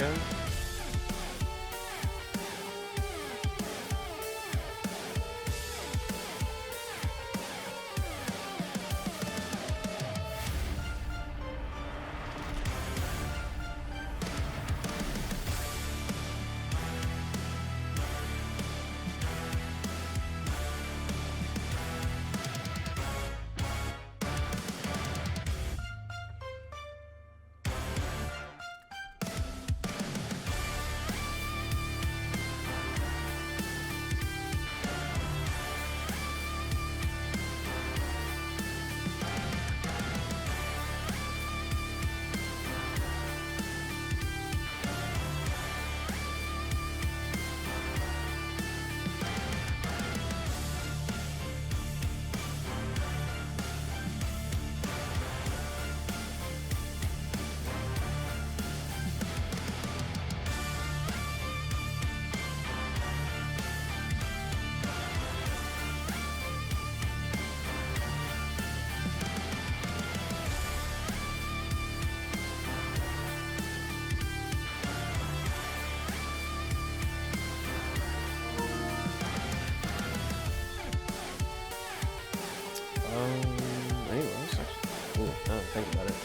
Okay. Anyway, that's actually cool. Now that I think about it.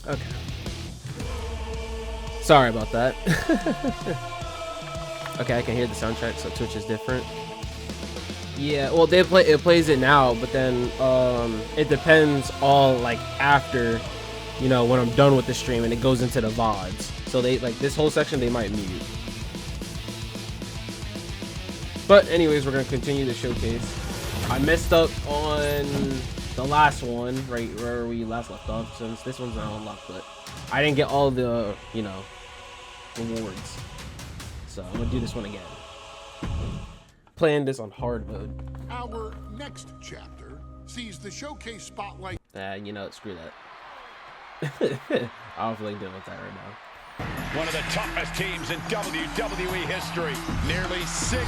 Okay. Sorry about that. Okay, I can hear the soundtrack, so Twitch is different. Yeah, well, it plays it now, but then it depends all like after, you know, when I'm done with the stream and it goes into the VODs. So they like this whole section they might mute. But anyways, we're gonna continue the showcase. I messed up on the last one, right where we last left off, since this one's not unlocked, but I didn't get all the, you know, rewards. So I'm gonna do this one again. Playing this on hard mode. Our next chapter sees the showcase spotlight. You know, screw that. I don't feel like dealing with that right now. One of the toughest teams in WWE history. Nearly 6.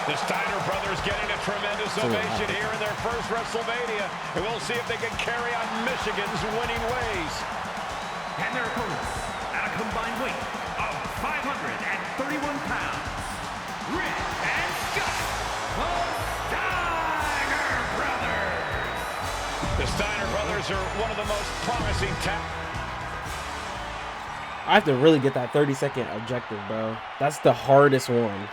The Steiner brothers getting a tremendous ovation here in their first WrestleMania. And we'll see if they can carry on Michigan's winning ways. And their opponents, at a combined weight of 531 pounds, Rick and Scott, the Steiner brothers. The Steiner brothers are one of the most promising I have to really get that 30-second objective, bro. That's the hardest one.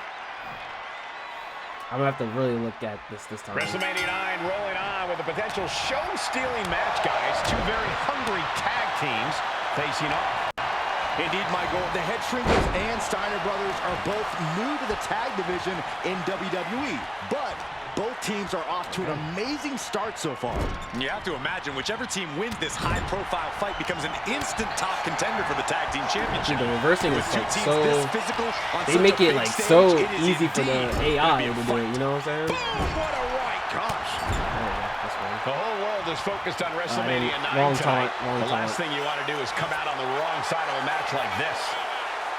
I'm gonna have to really look at this time. WrestleMania 9 rolling on with a potential show-stealing match, guys. Two very hungry tag teams facing off. Indeed, Michael, the Head Shrinkers and Steiner brothers are both new to the tag division in WWE, but both teams are off to an amazing start so far. You have to imagine whichever team wins this high-profile fight becomes an instant top contender for the tag team championship. Dude, the reversing is like so. Physical, they make it like so easy for the AI to do it. You know what I'm saying? Boom, what a right, gosh. The whole world is focused on WrestleMania 9 wrong tonight. wrong the last thing you want to do is come out on the wrong side of a match like this.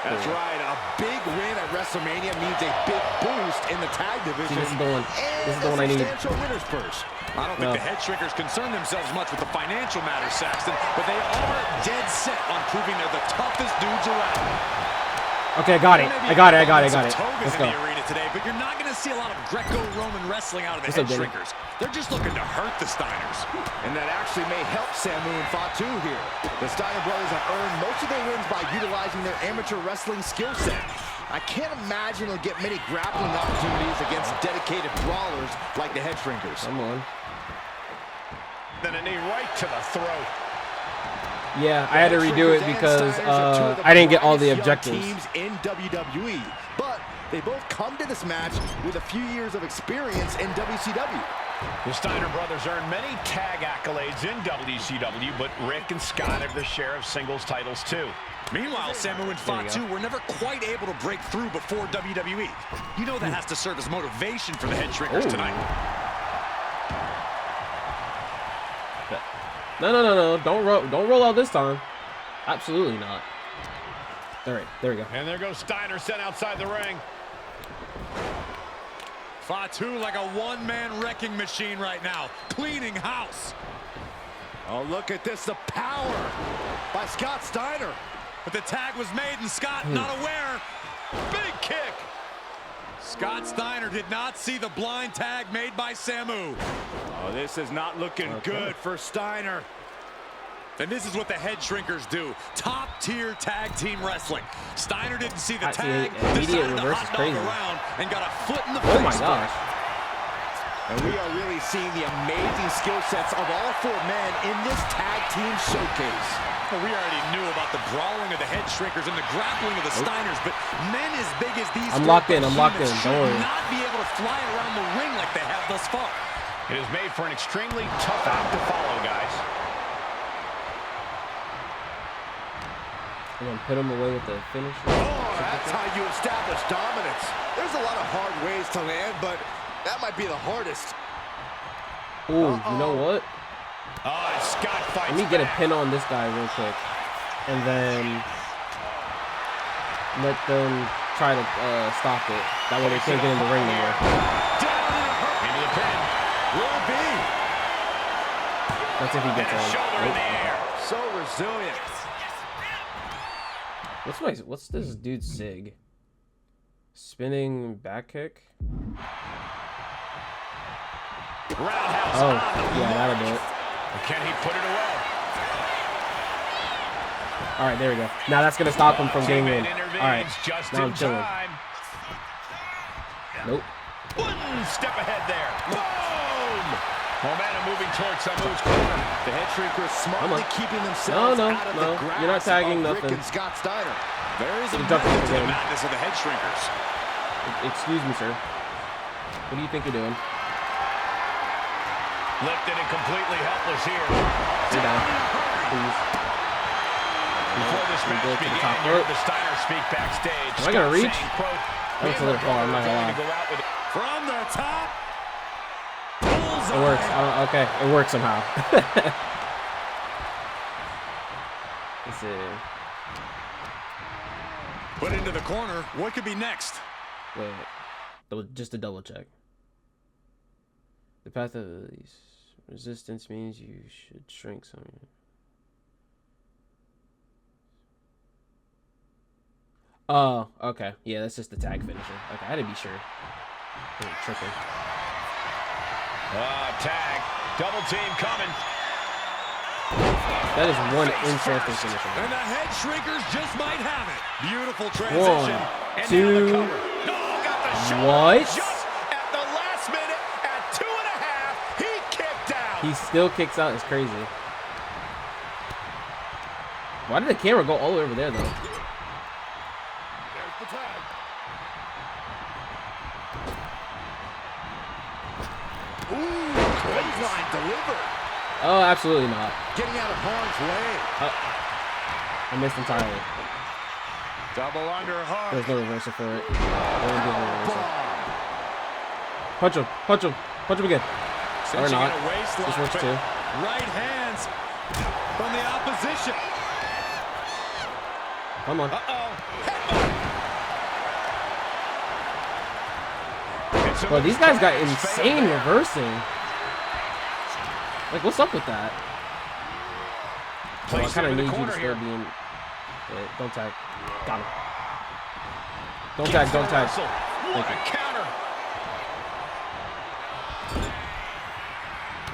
That's right. A big win at WrestleMania means a big boost in the tag division. See, this is the one. This is the one I need. Winner's purse. I don't think the head shrinkers concern themselves much with the financial matters, Saxton, but they are dead set on proving they're the toughest dudes around. Okay, I got it. I got it. Let's go. Today, but you're not going to see a lot of Greco-Roman wrestling out of the head shrinkers. They're just looking to hurt the Steiners. And that actually may help Samu and Fatu here. The Steiner brothers have earned most of their wins by utilizing their amateur wrestling skill set. I can't imagine they'll get many grappling opportunities against dedicated brawlers like the head shrinkers. Come on. Then a knee right to the throat. Yeah, I had to redo it because I didn't get all the objectives. Teams in WWE, but they both come to this match with a few years of experience in WCW. The Steiner brothers earned many tag accolades in WCW, but Rick and Scott have their share of singles titles too. Meanwhile, Samu and Fatu were never quite able to break through before WWE. You know that has to serve as motivation for the head shrinkers tonight. No. Don't roll out this time. Absolutely not. All right, there we go. And there goes Steiner sent outside the ring. Fatu like a one-man wrecking machine right now, cleaning house. Oh, look at this, the power by Scott Steiner. But the tag was made and Scott not aware. Big kick. Scott Steiner did not see the blind tag made by Samu. Oh, this is not looking good for Steiner. And this is what the head shrinkers do. Top-tier tag team wrestling. Steiner didn't see the tag, immediate reverse is crazy. Around and got a foot in the face. Oh my gosh. And we are really seeing the amazing skill sets of all four men in this tag team showcase. Well, we already knew about the brawling of the head shrinkers and the grappling of the Steiners, but men as big as these I'm locked in. Don't worry. not be able to fly around the ring like they have thus far. It is made for an extremely tough act to follow, guys. I'm gonna put him away with the finisher. Oh, that's how you establish dominance. There's a lot of hard ways to land, but that might be the hardest. Ooh, you know what? Oh, Scott fights Let me get a back. pin on this guy real quick, and then let them try to stop it. That way they can't get in the ring anymore. Into the pin. Will be. That's if he gets And a on. shoulder in the air. So resilient. What's this dude's sig? Spinning back kick? Roundhouse. Oh, yeah, that'll do it. Can he put it away? All right, there we go. Now that's gonna stop him from getting in. Intervenes All right, just now in I'm chilling. time. Nope. One step ahead there. Boom! Momentum moving towards Samu's corner. The head shrinkers smartly keeping themselves No, out of the grasp you're not tagging of Rick nothing. and Scott Steiner. There is a You're jumping method to the again. madness of the head shrinkers. Excuse me, sir. What do you think you're doing? Lifted and completely helpless here. Sit down, please. Before this We match go to the began, top you heard rope. the Steiner speak backstage. Am I gonna Scott reach? saying, quote, That was a little far, I'm not gonna to go out with From the top. It works. Okay, it works somehow. Let's see. Put into the corner. What could be next? Wait. Just a double check. The path of release. Resistance means you should shrink something. Oh, okay. Yeah, that's just the tag finisher. Okay, I had to be sure. I'm tripping. tag. Double team coming. That is one interesting finisher. And the head shrinkers just might have it. Beautiful transition. 1, 2. Got the shoulder What? just at the last minute at 2.5. He kicked out. He still kicks out. It's crazy. Why did the camera go all the way over there, though? There's the tag. Clothesline delivered. Oh, absolutely not. Getting out of harm's way. I missed entirely. Double underhook. There's no reversal for it. They didn't give a reversal. Punch him. Punch him. Punch him again. Or not. This works too. Right hands from the opposition. Come on. Bro, these guys got insane reversing. Like, what's up with that? Oh, I kind of need you to start being... Wait, don't tag. Got him. Don't tag, don't tag. What a counter.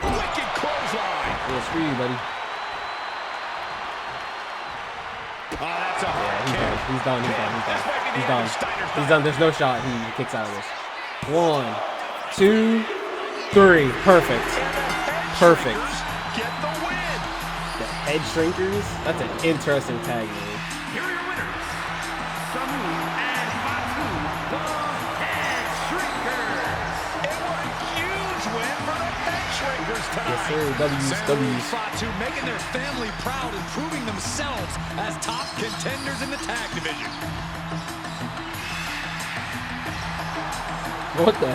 Wicked clothesline. Yeah, screw you, buddy. Oh, that's a hard Yeah, he's done. He's done. He's done. He's done. He's done. He's done. There's no shot. He kicks out of this. 1, 2, 3. Perfect. Perfect. Get the win. The head shrinkers? That's an interesting tag name. Here are your winners, Samu and Fatu, the Head Shrinkers. And what a huge win for the Head Shrinkers tonight. Yes, sir. W's. Fatu making their family proud and proving themselves as top contenders in the tag division. What the?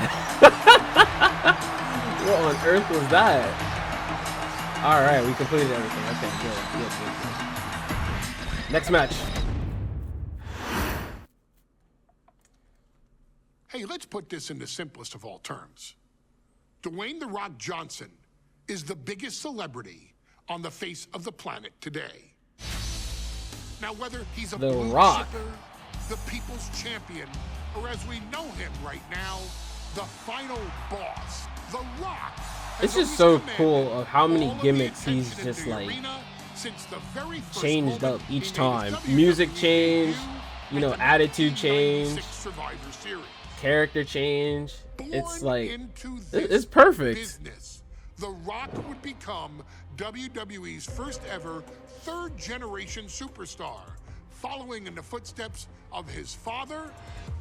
What on earth was that? All right, we completed everything. Okay, good. Next match. Hey, let's put this in the simplest of all terms. Dwayne "The Rock" Johnson is the biggest celebrity on the face of the planet today. Now, whether he's a The blue Rock. chipper, the people's champion, or as we know him right now, the final boss, The Rock. It's just so cool of how many gimmicks he's just like changed up each time. Music change, you know, attitude change, character change. It's like, it's perfect. Business, The Rock would become WWE's first ever third-generation superstar, following in the footsteps of his father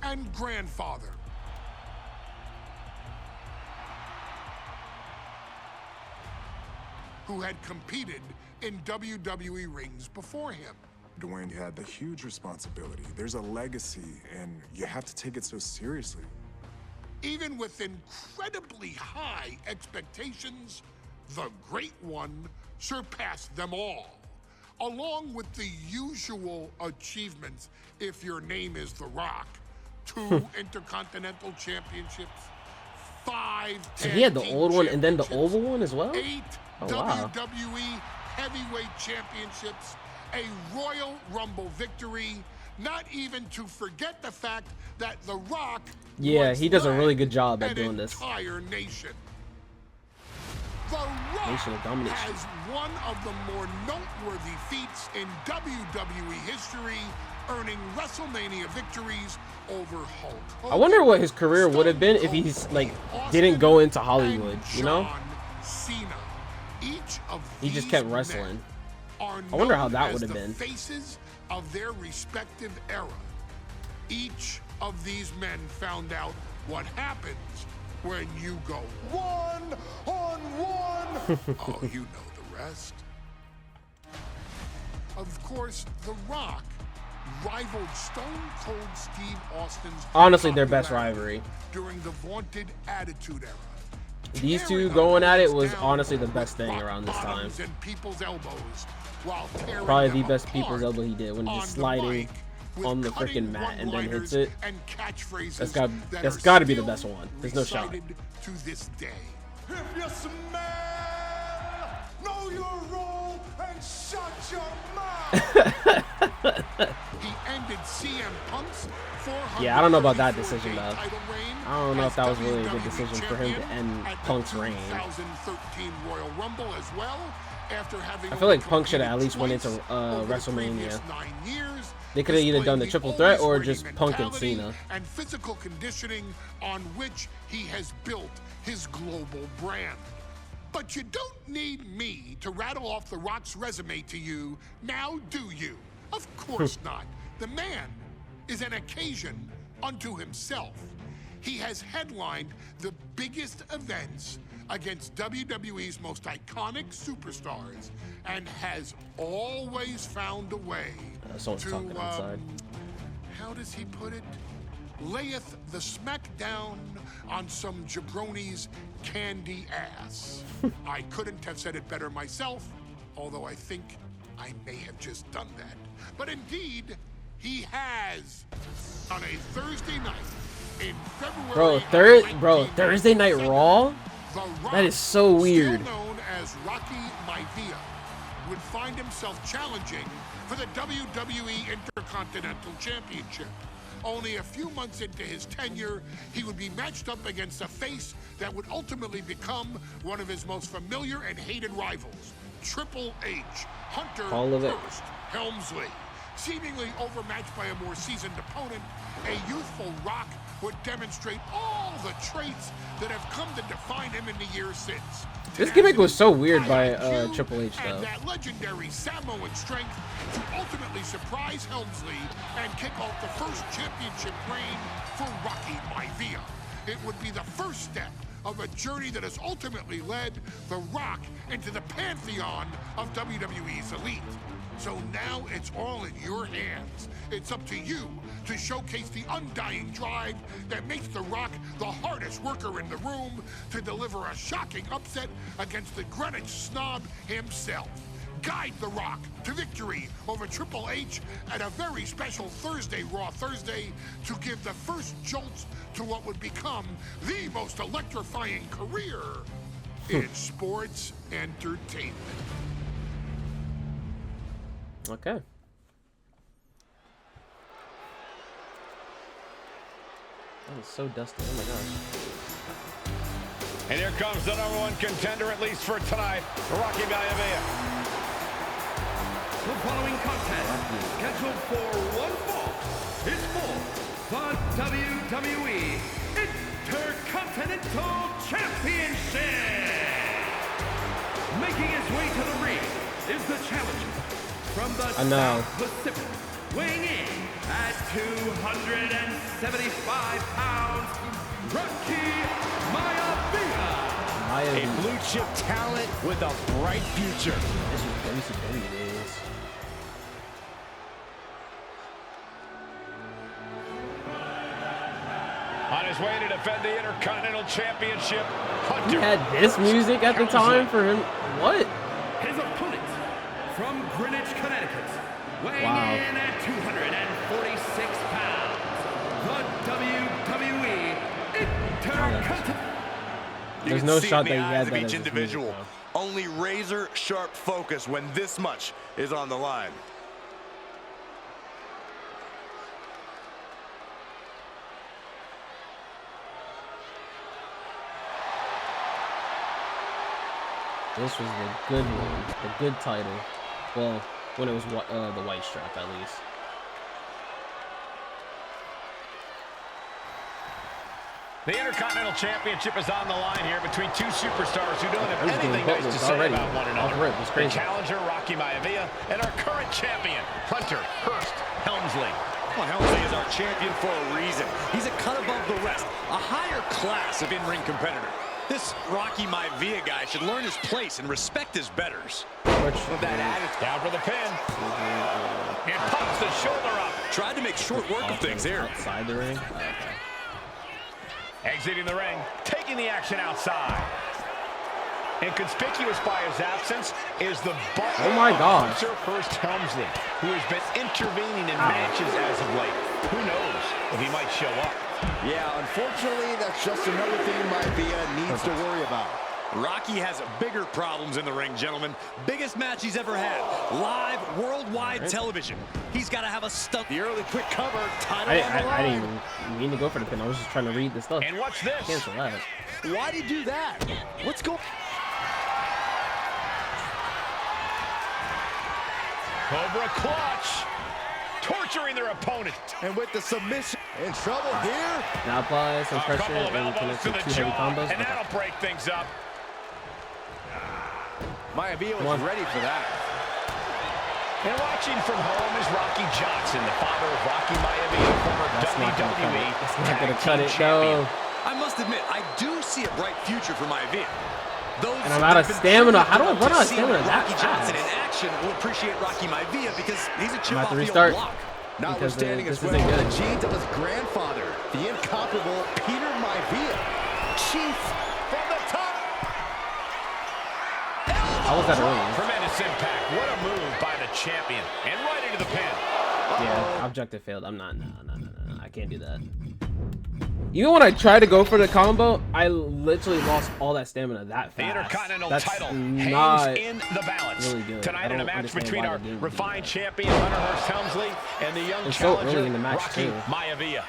and grandfather. Who had competed in WWE rings before him. Dwayne, you had the huge responsibility. There's a legacy, and you have to take it so seriously. Even with incredibly high expectations, the Great One surpassed them all, along with the usual achievements if your name is The Rock. 2 Intercontinental Championships, 5 So he had the Tag Team old one and then the Championships, oval one as well? 8 Oh, wow. WWE Heavyweight Championships, a Royal Rumble victory, not even to forget the fact that The Rock Yeah, once he does a led really good job at an doing this. entire nation. The Rock Nation of domination. has one of the more noteworthy feats in WWE history, earning WrestleMania victories over Hulk Hogan, I wonder what his career would have been if Stone he's Cold like Steve didn't go Austin, into Hollywood, and you know? John Cena. Each of He just these kept men wrestling. are I wonder how known that as would have the been. faces of their respective era. Each of these men found out what happens when you go one-on-one. Oh, you know the rest. Of course, The Rock rivaled Stone Cold Steve Austin's Honestly, their best popularity rivalry. during the vaunted Attitude Era. These two Tearing going at it was down honestly the best thing rock around this time. bottoms and people's elbows, while tearing Probably them the best apart people's elbow he did when he's on the sliding mic with on the cutting freaking mat and then one-liners hits it. and catchshires That's that got are to be the still best one. There's no shot. recited to this day. If you smell, know your role and shut your mouth. He ended CM Punk's 400 Yeah, I don't know about that decision, though. title reign I don't know if as that was really a good WWE decision for him to champion end at the Punk's reign. 2013 Royal Rumble as well, after having I feel like only Punk should have at least competed went into twice over the previous WrestleMania. 9 years, They could have either done the displaying triple threat or always just winning Punk and mentality Cena. and physical conditioning on which he has built his global brand. But you don't need me to rattle off The Rock's resume to you, now do you? Of course not. The man is an occasion unto himself. he has headlined the biggest events against WWE's most iconic superstars and has always found a way Someone's talking outside. how does he put it? Layeth the smackdown on some jabroni's candy ass. I couldn't have said it better myself, although I think I may have just done that. But indeed, he has on a Thursday night in February. Bro, Thursday Night Raw? That is so weird. Still known as Rocky Maivia, would find himself challenging for the WWE Intercontinental Championship. Only a few months into his tenure, he would be matched up against a face that would ultimately become one of his most familiar and hated rivals, Triple H, Hunter Hearst Helmsley. Seemingly overmatched by a more seasoned opponent, a youthful Rock would demonstrate all the traits that have come to define him in the years since. This gimmick was so weird by Triple H, though. And that legendary Samoan strength to ultimately surprise Helmsley and kick off the first championship reign for Rocky Maivia. It would be the first step of a journey that has ultimately led The Rock into the pantheon of WWE's elite. So now it's all in your hands. It's up to you to showcase the undying drive that makes The Rock the hardest worker in the room to deliver a shocking upset against the Greenwich snob himself. Guide The Rock to victory over Triple H at a very special Thursday, Raw Thursday, to give the first jolts to what would become the most electrifying career in sports entertainment. Okay. That is so dusty. Oh my gosh. And here comes the #1 contender, at least for tonight, Rocky Maivia. The following contest, scheduled for one fall, is for the WWE Intercontinental Championship. Making his way to the ring is the challenger from the South Pacific, weighing in at 275 pounds, Rocky Maivia. A blue chip talent with a bright future. This is WCW days. On his way to defend the Intercontinental Championship, Hunter. He had this music at the time for him. What? His opponent from Greenwich, Connecticut, weighing in at 246 pounds, the WWE Intercontinental. There's no shot that he has that each as his individual. music, Only razor sharp focus when this much is on the line. This was the good one, the good title. Well, when it was the white strap, at least. The Intercontinental Championship is on the line here between two superstars who don't have anything nice to say already. about one another. It's crazy. The challenger, Rocky Maivia, and our current champion, Hunter Hearst Helmsley. Well, Helmsley is our champion for a reason. He's a cut above the rest, a higher class of in-ring competitor. This Rocky Maivia guy should learn his place and respect his betters. With that attitude, down for the pin. And pops the shoulder up. Tried to make short work of things here. Outside the ring. Exiting the ring, taking the action outside. And conspicuous by his absence is the butler. Oh my God. Hunter Hearst Helmsley, who has been intervening in matches as of late. Who knows if he might show up? Yeah, unfortunately, that's just another thing Maivia needs to worry about. Rocky has bigger problems in the ring, gentlemen. Biggest match he's ever had. Live, worldwide television. He's got to have a stunt. The early quick cover, title on the line. I didn't even mean to go for the pin. I was just trying to read the stuff. And watch this. Cancel that. Why'd he do that? What's going on? Cobra clutch. Torturing their opponent. And with the submission, in trouble here. Now apply some pressure A couple of and elbows connect to with the 2 heavy jaw, combos. and that'll break things up. Maivia was ready for that. And watching from home is Rocky Johnson, the father of Rocky Maivia, former WWE That's not gonna cut it. champion. No. I must admit, I do see a bright future for Maivia. Those And I'm out of that have been stamina. privileged How do I enough run to out of see stamina that Rocky Johnson in fast? action will appreciate Rocky Maivia because he's a chip I'm about off to the restart. old block. Notwithstanding this as well, isn't good. the genes of his grandfather, the incomparable Peter Maivia. Chief from the top. How was that early? Tremendous impact. What a move by the champion. And right into the pin. Yeah, objective failed. I'm not. No. I can't do that. Even when I tried to go for the combo, I literally lost all that stamina that fast. The Intercontinental That's title not hangs in the balance. really good. I Tonight in don't a match understand between why our the game would do refined that. champion, Hunter Hearst Helmsley, and the young It's so challenger, early in the match, Rocky too. Maivia.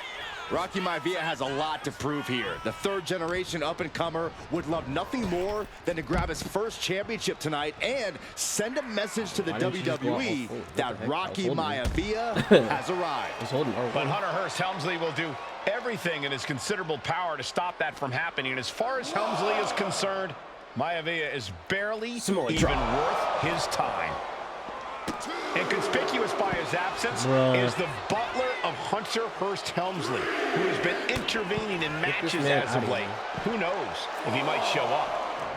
Rocky Maivia has a lot to prove here. The third generation up-and-comer would love nothing more than to grab his first championship tonight and send a message to the Why didn't you just go off WWE full? What that the heck? Rocky I was holding Maivia has arrived. I was holding. But Hunter Hearst Helmsley will do everything in his considerable power to stop that from happening. And as far as Helmsley is concerned, Maivia is barely Samoa even drop. worth his time. And conspicuous by his absence Bruh. is the butler of Hunter Hearst Helmsley, who has been intervening in this matches man as out of of late. here. Who knows if he might show up.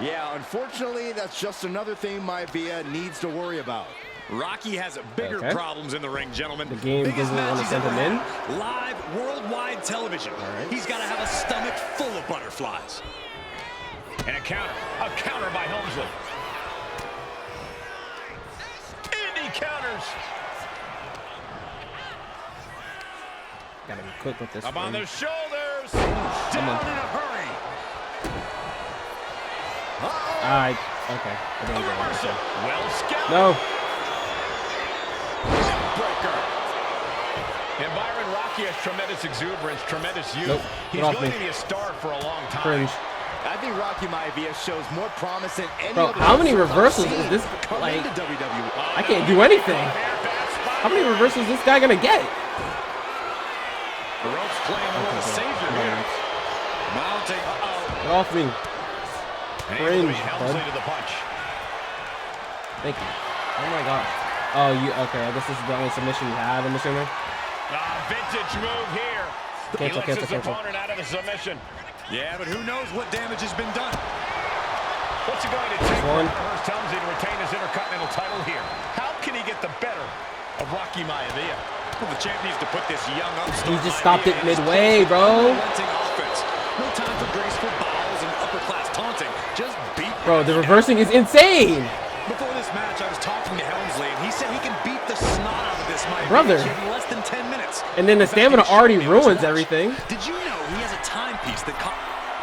Yeah, unfortunately, that's just another thing Maivia needs to worry about. Rocky has bigger Okay. problems in the ring, gentlemen. The game Biggest doesn't match wanna he's send ever him in? had. Live worldwide television. He's got to have a stomach full of butterflies. And a counter by Helmsley. And he counters. Gotta be quick with this Up on one. the shoulders. Down in a hurry. Okay. I didn't A get reversal. it. Well scouted. No. Breaker. And Byron, Rocky has tremendous exuberance, tremendous youth. Nope. He's Get off going me. to be a star for a long time. Cringe. I think Rocky Maivia shows more promise than any Bro, other how many wrestler I've reversals is seen this, come like- into WWE. I can't do anything. How many reversals is this guy gonna get? The ropes playing the role of savior here. Mounting. Get off me. And able to beat Cringe, Helmsley bud. to the punch. Thank you. Oh my god. Oh, you okay? I guess this is the only submission you have, I'm assuming. Vintage move here. Cancel, He lets his cancel. opponent out of the submission. Yeah, but who knows what damage has been done. What's it going to take for One. Hearst Helmsley to retain his Intercontinental title here? How can he get the better of Rocky Maivia? Well, the champ needs to put this young upstart. He just stopped it Maivia in his midway, place with bro. unrelenting offense. No time for graceful bows and upper-class taunting. Just beat. Bro, the reversing is insane. Before this match, I was talking to Helmsley, and he said he can beat the snot out of this Maivia Brother. kid in less than 10 minutes. And then the In fact, stamina he showed already me what to ruins watch. everything. Did you know he has a timepiece that caught...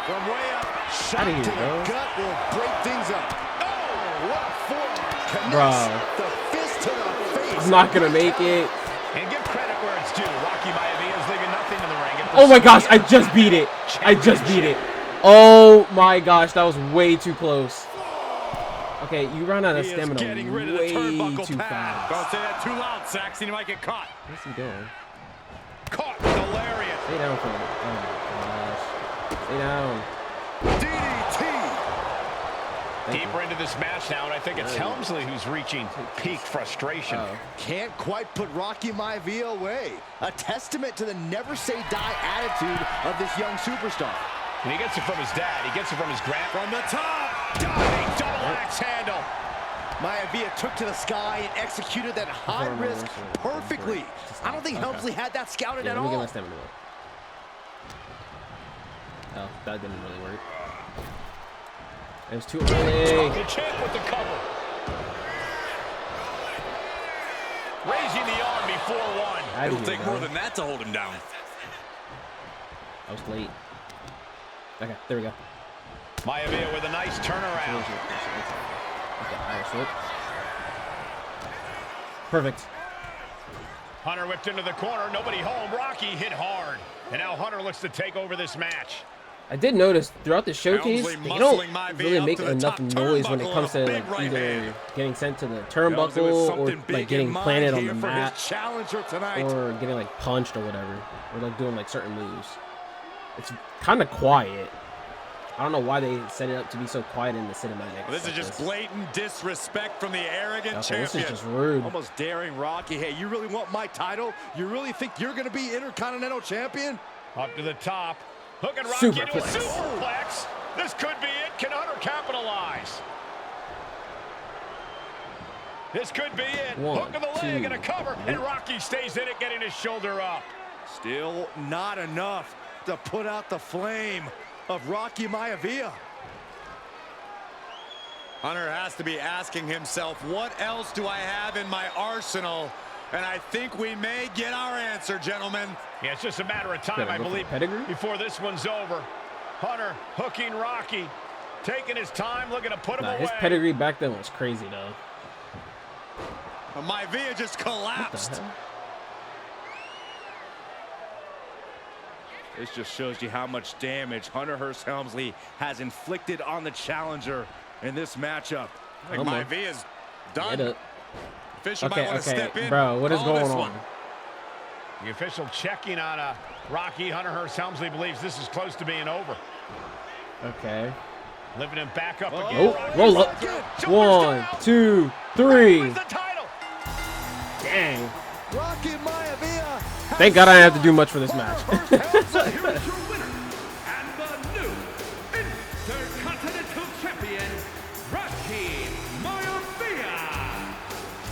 From way up, shot Outta here, to the bro. gut will break things up. Oh, what a forearm. Connects Bro. the fist to the face. I'm not gonna make it. And give credit where it's due. Rocky Maivia is leaving nothing in the ring. Oh my gosh, I just beat it. I just beat it. Oh my gosh, that was way too close. Okay, you run out of He is stamina getting rid of the way turnbuckle too pad. fast. Don't say that too loud, Saxton. You might get caught. Where's he going? Caught with a lariat. Stay down for a minute. Oh my gosh. Stay down. DDT. Thank Deeper into this match now, and I think it's Helmsley who's reaching peak frustration. Oh. Can't quite put Rocky Maivia away. A testament to the never-say-die attitude of this young superstar. And he gets it from his dad. He gets it from his grandpa. From the top. Diving double axe handle. Maivia took to the sky and executed that high risk perfectly. I don't think Helmsley had that scouted Yeah, at let me get all. my stamina up. Oh, that didn't really work. It was too early. The champ with the cover. Raising the arm before one. It'll take more than that to hold him down. I was late. Okay, there we go. Maivia with a nice turnaround. Okay, Irish whip. Perfect. Hunter whipped into the corner. Nobody home. Rocky hit hard. And now Hunter looks to take over this match. I did notice throughout the showcase, Helmsley they don't muscling Maivia really up make to the enough top noise when it turnbuckle comes and to a like, big right either hand. getting sent to the Helmsley with turnbuckle or something big like getting in mind planted on here the for mat his challenger tonight. or getting like punched or whatever, or like doing like certain moves. It's kind of quiet. I don't know why they set it up to be so quiet in the cinematic. Well, this is just blatant disrespect from the arrogant Okay, champion. this is just rude. Almost daring Rocky. Hey, you really want my title? You really think you're going to be Intercontinental Champion? Up to the top. Hooking Rocky into a Superplex. superplex. This could be it. Can Hunter capitalize? This could be it. One, Hook of the leg and a cover, and Rocky stays in it, getting his shoulder up. Still not enough to put out the flame of Rocky Maivia. Hunter has to be asking himself, what else do I have in my arsenal? And I think we may get our answer, gentlemen. Yeah, it's just a matter of time, I believe, before this one's over. Hunter hooking Rocky, taking his time, looking to put him away. His pedigree back then was crazy, though. Maivia just collapsed. This just shows you how much damage Hunter Hearst Helmsley has inflicted on the challenger in this matchup. I think Maivia's done. Official might want to step in. Bro, what is going on? The official checking on Rocky. Hunter Hearst Helmsley believes this is close to being over. Okay. Lifting him back up again. Oh, roll up. 1, 2, 3. Dang. Rocky Maivia. Thank God I didn't have to do much for this match. Here is your winner, and the new Intercontinental Champion, Rocky Maivia.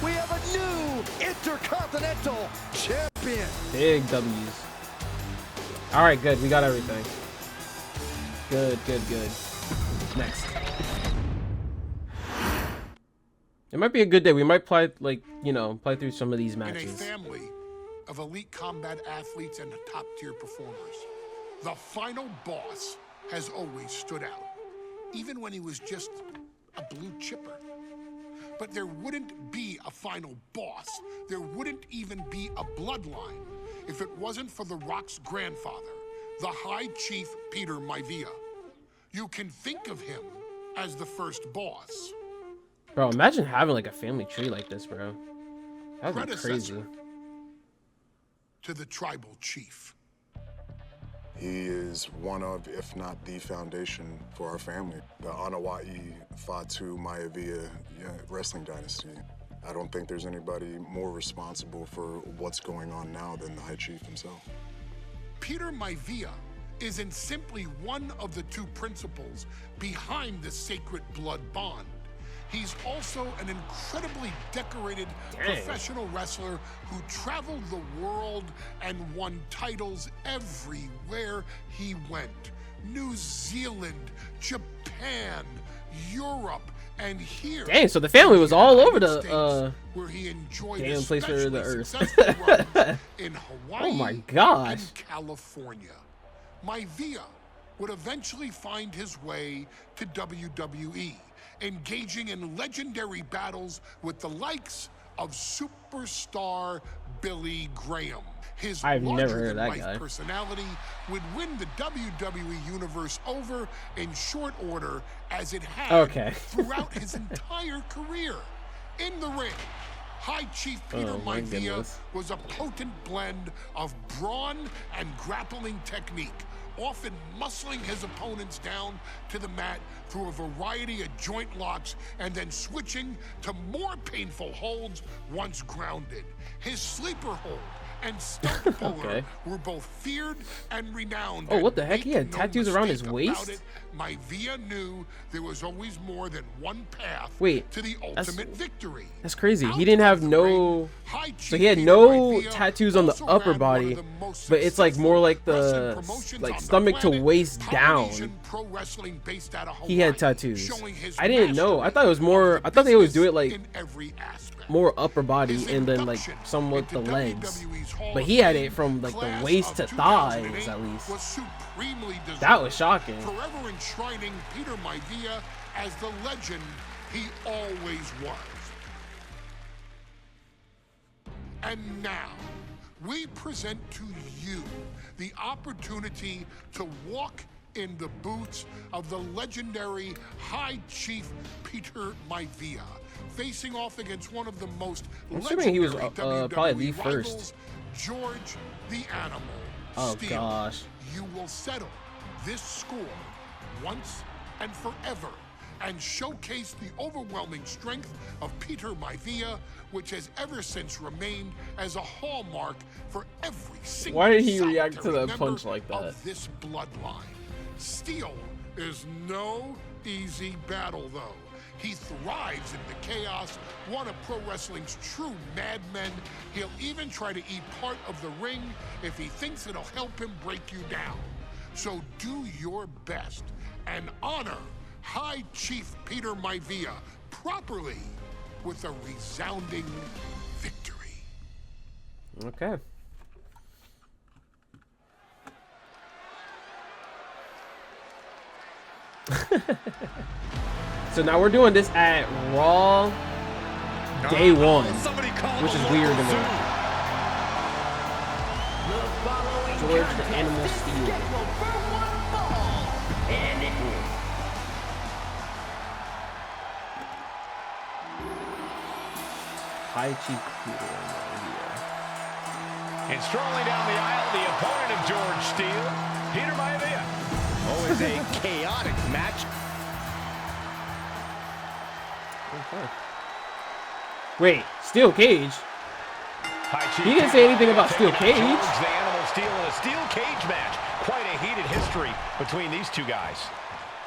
We have a new Intercontinental Champion. Big W's. All right, good. We got everything. Good, good, good. Next. It might be a good day. We might play, like, you know, play through some of these matches. In a family of elite combat athletes and top-tier performers, the final boss has always stood out, even when he was just a blue chipper. But there wouldn't be a final boss. There wouldn't even be a bloodline if it wasn't for The Rock's grandfather, the High Chief Peter Maivia. You can think of him as the first boss. Bro, imagine having like a family tree like this, bro. That would be crazy. To the tribal chief. He is one of, if not the foundation for our family. The Anawa'i Fatu Maivia wrestling dynasty. I don't think there's anybody more responsible for what's going on now than the High Chief himself. Peter Maivia isn't simply one of the two principals behind the sacred blood bond. He's also an incredibly decorated professional wrestler who traveled the world and won titles everywhere he went. New Zealand, Japan, Europe, and here. Dang, so the family was all over the where he enjoyed damn place for the earth. earth. In Hawaii Oh my gosh. and California. Maivia would eventually find his way to WWE, engaging in legendary battles with the likes of superstar Billy Graham. His I've never heard of that larger-than-life guy. personality would win the WWE Universe over in short order, as it had throughout his entire career. In the ring, High Chief Peter Maivia was a potent blend of brawn and grappling technique, often muscling his opponents down to the mat through a variety of joint locks and then switching to more painful holds once grounded. His sleeper hold and stump puller were both feared and renowned. Oh, what the heck? He had tattoos around his waist? Maivia knew there was always more than one path to the ultimate victory. That's crazy. He didn't have no... So he had no tattoos on the upper body, but it's like more like the stomach to waist down. He had tattoos. I didn't know. I thought it was more... I thought they always do it like more upper body and then like somewhat the legs. But he had it from like the waist to thighs at least. That was shocking. Forever enshrining Peter Maivia as the legend he always was. And now, we present to you the opportunity to walk in the boots of the legendary High Chief Peter Maivia, facing off against one of the most legendary he was WWE probably the rivals, first. George the Animal Oh Steele. gosh. You will settle this score once and forever and showcase the overwhelming strength of Peter Maivia, which has ever since remained as a hallmark for every single Why did he react to solitary that punch member like that? of this bloodline. Steel is no easy battle, though. He thrives in the chaos, one of pro wrestling's true madmen. He'll even try to eat part of the ring if he thinks it'll help him break you down. So do your best and honor High Chief Peter Maivia properly with a resounding victory. Okay. So now we're doing this at Raw Day 1, which is weird to me. George the Animal Steel. High Chief Peter Maivia. And strolling down the aisle, the opponent of George Steele, Peter Maivia. Always a chaotic match. Okay. Wait, Steel Cage? He didn't say anything about Steel Cage. The Animal Steel in a steel cage match. Quite a heated history between these two guys.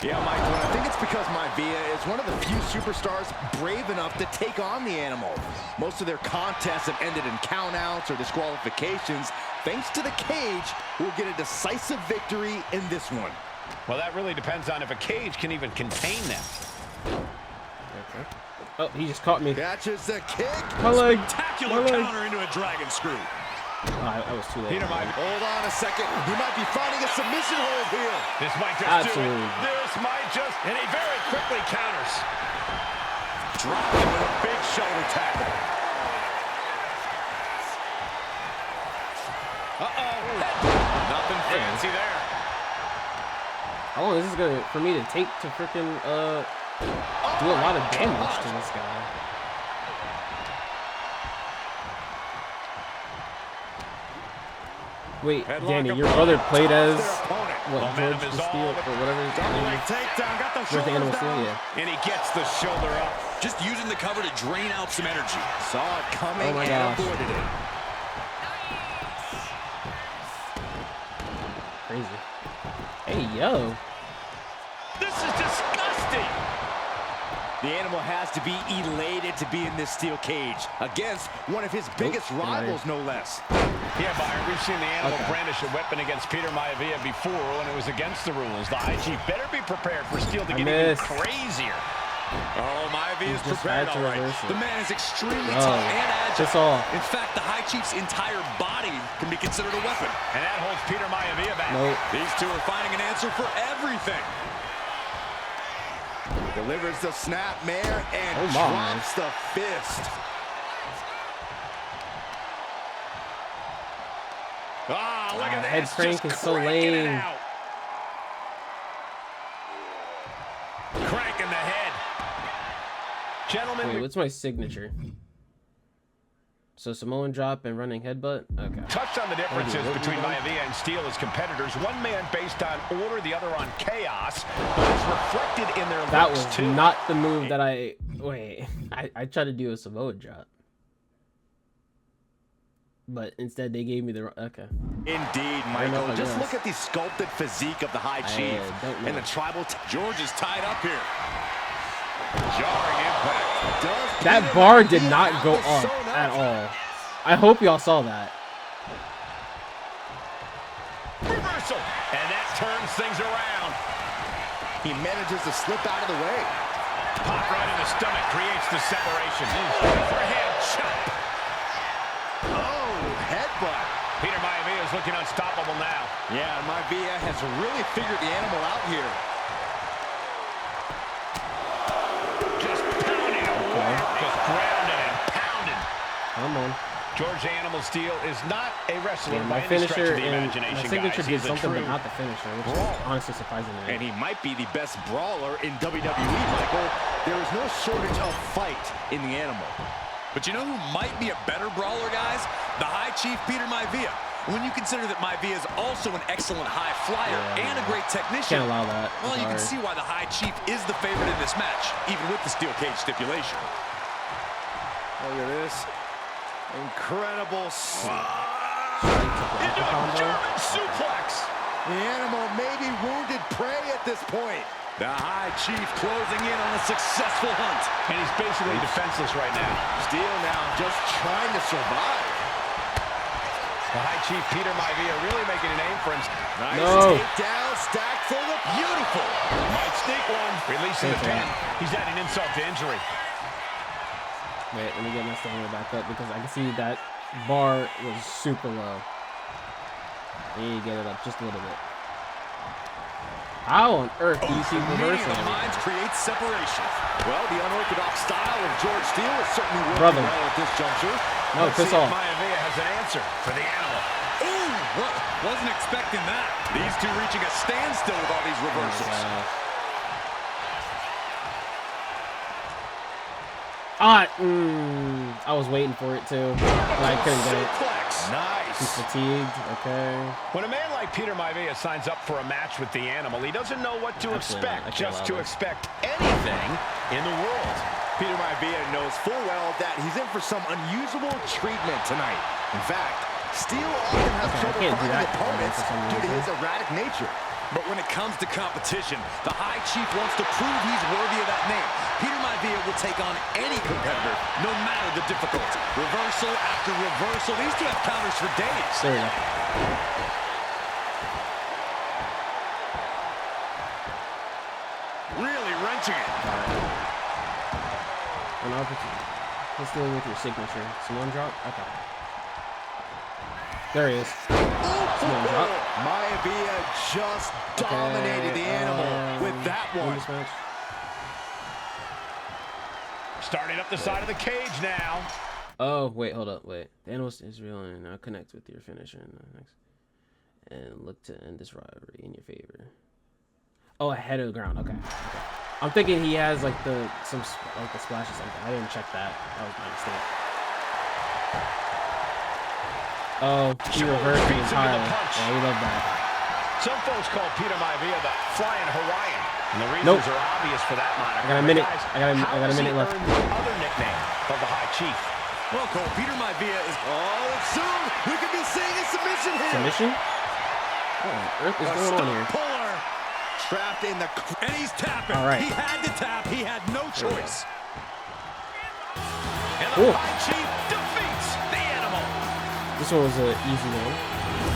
Yeah, Michael, I think it's because Maivia is one of the few superstars brave enough to take on the Animal. Most of their contests have ended in countouts or disqualifications. Thanks to the cage, we'll get a decisive victory in this one. Well, that really depends on if a cage can even contain them. Okay. Oh, he just caught me. Catches the kick. My leg. Spectacular counter into a dragon screw. Oh, I was too late. Peter Maivia. Hold on a second. He might be finding a submission hold here. This might just Absolutely. do it. This might just, and he very quickly counters. Dropping with a big shoulder tackle. Nothing fancy there. How long is this gonna for me to take to freaking do a lot of damage to this guy? Wait, Danny, your brother played as what, George the Steel or whatever his name is? George the Animal Steel, yeah. And he gets the shoulder up. Just using the cover to drain out some energy. Saw it coming Oh my and gosh. avoided it. Crazy. Hey, yo. This is disgusting. The Animal has to be elated to be in this steel cage against one of his biggest rivals, no less. Yeah, Byron, we've seen the Animal Okay. brandish a weapon against Peter Maivia before when it was against the rules. The High Chief better be prepared for Steel to get even missed. crazier. Oh, Maivia is Just prepared had to all right. reverse it. The man is extremely Oh, tough and agile. that's all. In fact, the High Chief's entire body can be considered a weapon. And that holds Peter Maivia back. Nope. These two are finding an answer for everything. Delivers the snapmare and Oh, my. drops the fist. Ah, look at head this. crank Just is so cranking it lame. out. Cranking the head. Gentlemen, Wait, what's my signature? So Samoan drop and running headbutt? Okay. touched on the differences between Maivia and Steel as competitors. One man based on order, the other on chaos, but it's reflected in their That looks was too. not the move that I... Wait. I tried to do a Samoa drop. But instead they gave me the... Okay. Indeed, I don't know Michael. if I Just guess. look at the sculpted physique of the High Chief don't know. and the tribal. George is tied up here. Jarring impact. That bar did not go up at all. I hope y'all saw that. Reversal. And that turns things around. He manages to slip out of the way. Pop right in the stomach creates the separation. Overhead chop. Oh, headbutt. Peter Maivia is looking unstoppable now. Yeah, Maivia has really figured the Animal out here. Just pounding him. Just grounding and pounding. Come on. George the Animal Steel is not a wrestler Yeah, by my any stretch finisher of the and imagination, my signature guys. did He's a something, but true not the finisher, which is honestly surprising to me. And he might be the best brawler in WWE, Michael. There is no shortage of fight in the Animal. But you know who might be a better brawler, guys? The High Chief Peter Maivia. When you consider that Maivia is also an excellent high flyer and a great technician, can't allow that. well, you can see why the High Chief is the favorite in this match, even with the steel cage stipulation. Look at this. Incredible. Into a German suplex. The animal may be wounded prey at this point. The High Chief closing in on a successful hunt. And he's basically defenseless right now. Steel now just trying to survive. The High Chief, Peter Maivia, really making a name for him. Nice takedown, stacked for the beautiful. Might sneak one. Releasing the pin. He's adding insult to injury. Wait, let me get my stamina back up because I can see that bar was super low. I need to get it up just a little bit. How on earth do you keep reversing? Minds create separation. Well, the unorthodox style of George Steele is certainly working well at this juncture. No, piss off. Maivia has an answer for the animal. Ooh, wasn't expecting that. These two reaching a standstill with all these reversals. I was waiting for it too, but I couldn't get it. Nice. He's fatigued. Okay. When a man like Peter Maivia signs up for a match with the animal, he doesn't know what to expect, just to expect anything in the world. Peter Maivia knows full well that he's in for some unusual treatment tonight. In fact, Steele often has trouble finding opponents due to his erratic nature. But when it comes to competition, the High Chief wants to prove he's worthy of that name. Peter Maivia will take on any competitor, no matter the difficulty. Reversal after reversal. These two have counters for days. There you go. Really wrenching it. An opportunity. Let's deal with your signature. Simone drop? Okay. There he is. Simone drop. Maivia just dominated the animal with that one. Starting up the side of the cage now. Oh, wait, hold up, wait. The animal is real and now connect with your finisher and look to end this rivalry in your favor. Oh, ahead of the ground. Okay. I'm thinking he has like the splash or something. I didn't check that. That was my mistake. Oh, he reversed the entire. Yeah, we love that. Some folks call Peter Maivia the Flying Hawaiian, and the reasons are obvious for that moniker. I got a minute. I got a minute left. The other nickname of the High Chief. Well, Cole, Peter Maivia is. Oh, soon we could be seeing a submission here. Submission? What on earth is going on here? Puller. Trapped in the. And he's tapping. All right. He had to tap. He had no choice. And the High Chief defeats the animal. This one was an easy one.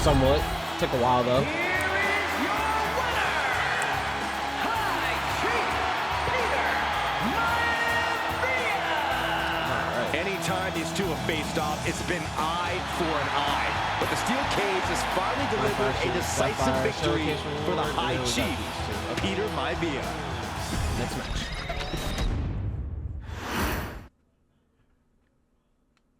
Somewhat. Took a while though. Here is your winner, High Chief Peter Maivia. Anytime these two have faced off, it's been eye for an eye. But the steel cage has finally delivered a decisive victory for the High Chief, Peter Maivia. Next match.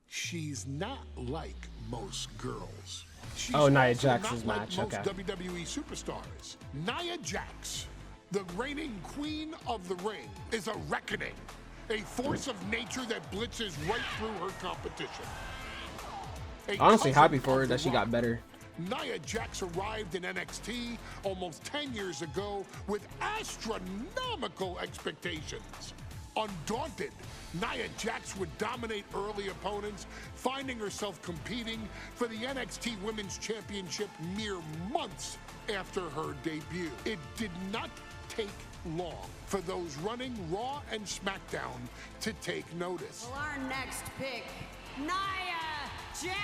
She's not like most girls. She's Oh, Nia also Jax's not match, like most okay. WWE superstars. Nia Jax, the reigning queen of the ring, is a reckoning, a force of nature that blitzes right through her competition. Honestly, happy for her that she got better. Nia Jax arrived in NXT almost 10 years ago with astronomical expectations. Undaunted, Nia Jax would dominate early opponents, finding herself competing for the NXT Women's Championship mere months after her debut. It did not take long for those running Raw and SmackDown to take notice. Well, our next pick, Nia Jax.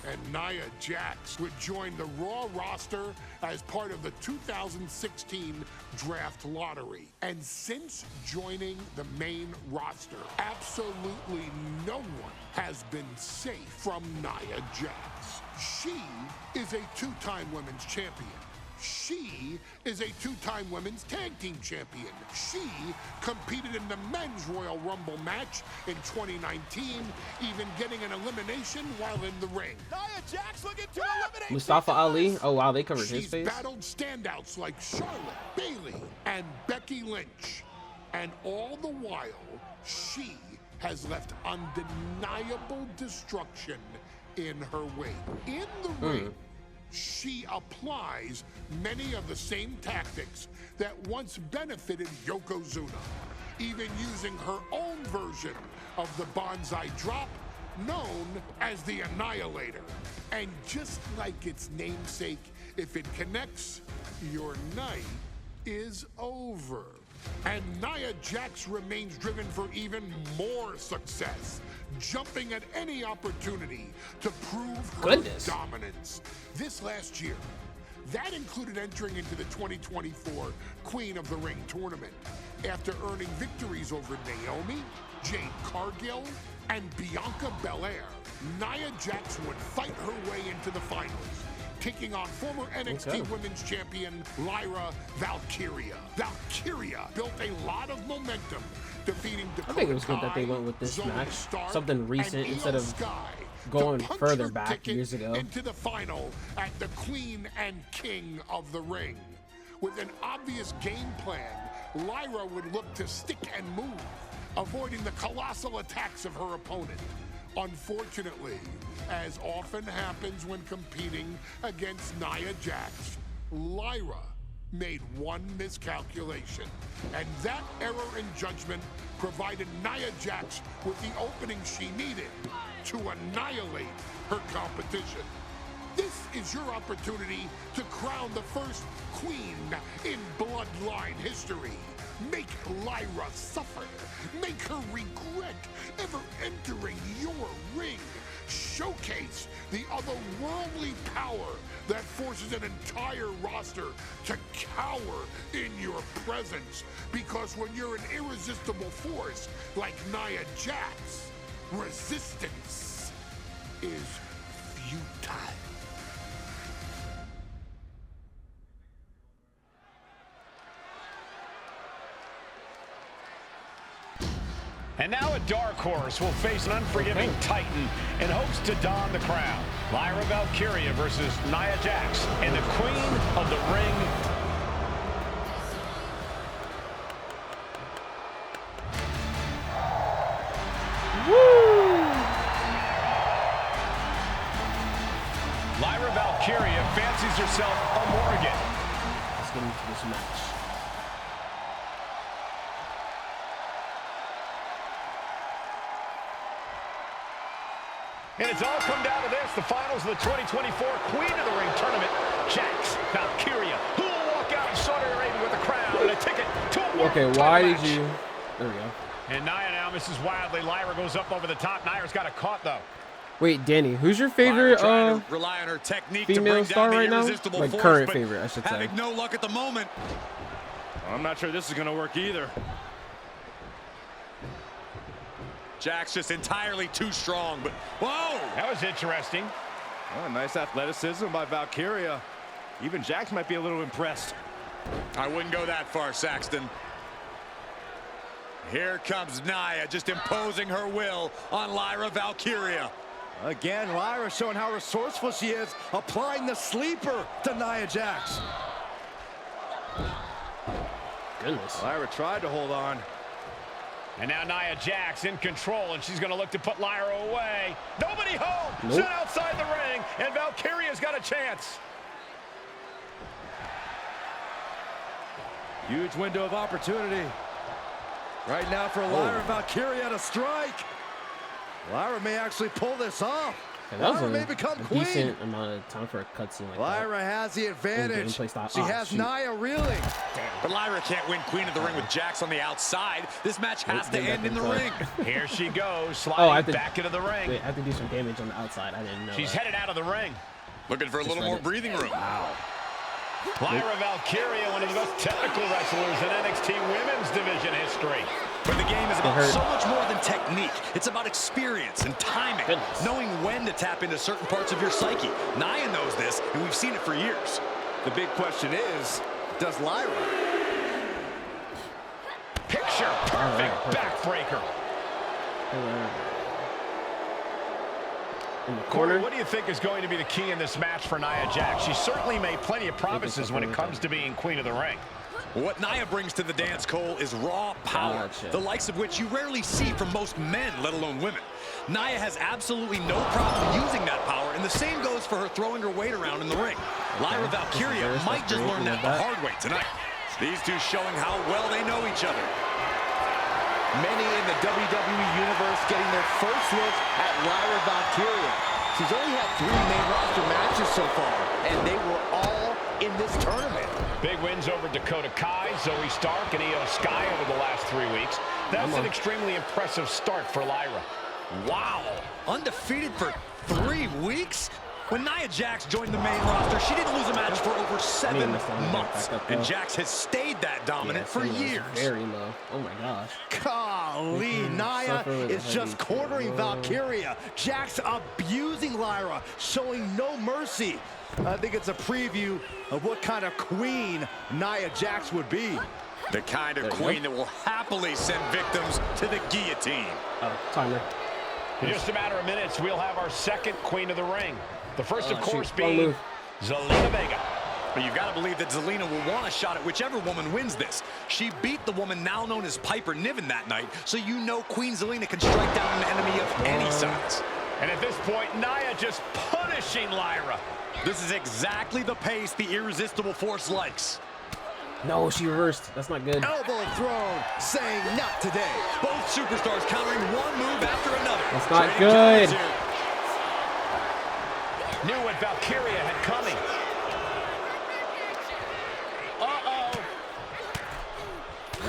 And Nia Jax would join the Raw roster as part of the 2016 Draft Lottery. And since joining the main roster, absolutely no one has been safe from Nia Jax. She is a two-time women's champion. She is a two-time women's tag team champion. She competed in the men's Royal Rumble match in 2019, even getting an elimination while in the ring. Nia Jax looking to eliminate Mustafa Ali. Oh wow, they covered his She's face. battled standouts like Charlotte, Bayley, and Becky Lynch. And all the while, she has left undeniable destruction in her weight. In the ring, she applies many of the same tactics that once benefited Yokozuna, even using her own version of the bonsai drop, known as the Annihilator. And just like its namesake, if it connects, your night is over. And Nia Jax remains driven for even more success, jumping at any opportunity to prove her dominance. This last year, that included entering into the 2024 Queen of the Ring tournament after earning victories over Naomi, Jade Cargill, and Bianca Belair. Nia Jax would fight her way into the finals, taking on former NXT Women's Champion Lyra Valkyria. Valkyria built a lot of momentum, defeating Dakota I think it was good that they went with this match, something recent instead of going further back years ago. Into the final at the Queen and King of the Ring. With an obvious game plan, Lyra would look to stick and move, avoiding the colossal attacks of her opponent. Unfortunately, as often happens when competing against Nia Jax, Lyra made one miscalculation, and that error in judgment provided Nia Jax with the opening she needed to annihilate her competition. This is your opportunity to crown the first queen in Bloodline history. Make Lyra suffer. Make her regret ever entering your ring. Showcase the otherworldly power that forces an entire roster to cower in your presence. Because when you're an irresistible force like Nia Jax, resistance is futile. And now a dark horse will face an unforgiving titan in hopes to don the crown. Lyra Valkyria versus Nia Jax and the Queen of the Ring. Woo! Lyra Valkyria fancies herself a Morgan. Let's get into this match. And it's all come down to this, the finals of the 2024 Queen of the Ring tournament. Jax Valkyria, who will walk out in Saudi Arabia with a crown and a ticket to a world title match. Did you... There we go. And Nia now misses wildly. Lyra goes up over the top. Nia's got it caught, though. Wait, Danny, who's your favorite rely on her technique female to star bring right down now? the irresistible Like force, current favorite, I should say. Having no luck at the moment. I'm not sure this is going to work either. Jax just entirely too strong, but whoa! That was interesting. Oh, nice athleticism by Valkyria. Even Jax might be a little impressed. I wouldn't go that far, Saxton. Here comes Nia, just imposing her will on Lyra Valkyria. Again, Lyra showing how resourceful she is, applying the sleeper to Nia Jax. Goodness. Lyra tried to hold on. And now Nia Jax in control, and she's going to look to put Lyra away. Nobody home. Nope. Set outside the ring, and Valkyria's got a chance. Huge window of opportunity. Right now for Lyra Valkyria to strike. Lyra may actually pull this off. Okay, that was Lyra may become queen. Decent amount of time for a cutscene like Lyra has the advantage. She has Nia reeling. But Lyra can't win Queen of the Ring with Jax on the outside. This match has to end in the ring. Here she goes, sliding back into the ring. Wait, I have to do some damage on the outside. I didn't know She's that. headed out of the ring. Looking for a little more breathing room. Wow. Lyra Valkyria, one of the most technical wrestlers in NXT Women's Division history. But the game is about so much more than technique. It's about experience and timing, knowing when to tap into certain parts of your psyche. Nia knows this, and we've seen it for years. The big question is, does Lyra? Picture perfect backbreaker. In the corner. What do you think is going to be the key in this match for Nia Jax? She certainly made plenty of promises when it comes to being Queen of the Ring. What Nia brings to the dance, Cole, is raw power, the likes of which you rarely see from most men, let alone women. Nia has absolutely no problem using that power, and the same goes for her throwing her weight around in the ring. Lyra Valkyria might just learn that the hard way tonight. These two showing how well they know each other. Many in the WWE Universe getting their first look at Lyra Valkyria. She's only had 3 main roster matches so far, and they were all in this tournament. Big wins over Dakota Kai, Zoe Stark, and Io Sky over the last 3 weeks. That's an extremely impressive start for Lyra. Wow, undefeated for 3 weeks? When Nia Jax joined the main roster, she didn't lose a match for over 7 months. And Jax has stayed that dominant for years. Very low. Oh my gosh. Golly, Nia is just cornering Valkyria. Jax abusing Lyra, showing no mercy. I think it's a preview of what kind of queen Nia Jax would be. The kind of queen that will happily send victims to the guillotine. Oh, timer. In just a matter of minutes, we'll have our second queen of the ring. The first, of course, being Zelina Vega. But you've got to believe that Zelina will want a shot at whichever woman wins this. She beat the woman now known as Piper Niven that night, so you know Queen Zelina can strike down an enemy of any size. And at this point, Nia just punishing Lyra. This is exactly the pace the Irresistible Force likes. No, she reversed. That's not good. Elbow thrown, saying not today. Both superstars countering one move after another. That's not good. Knew what Valkyria had coming.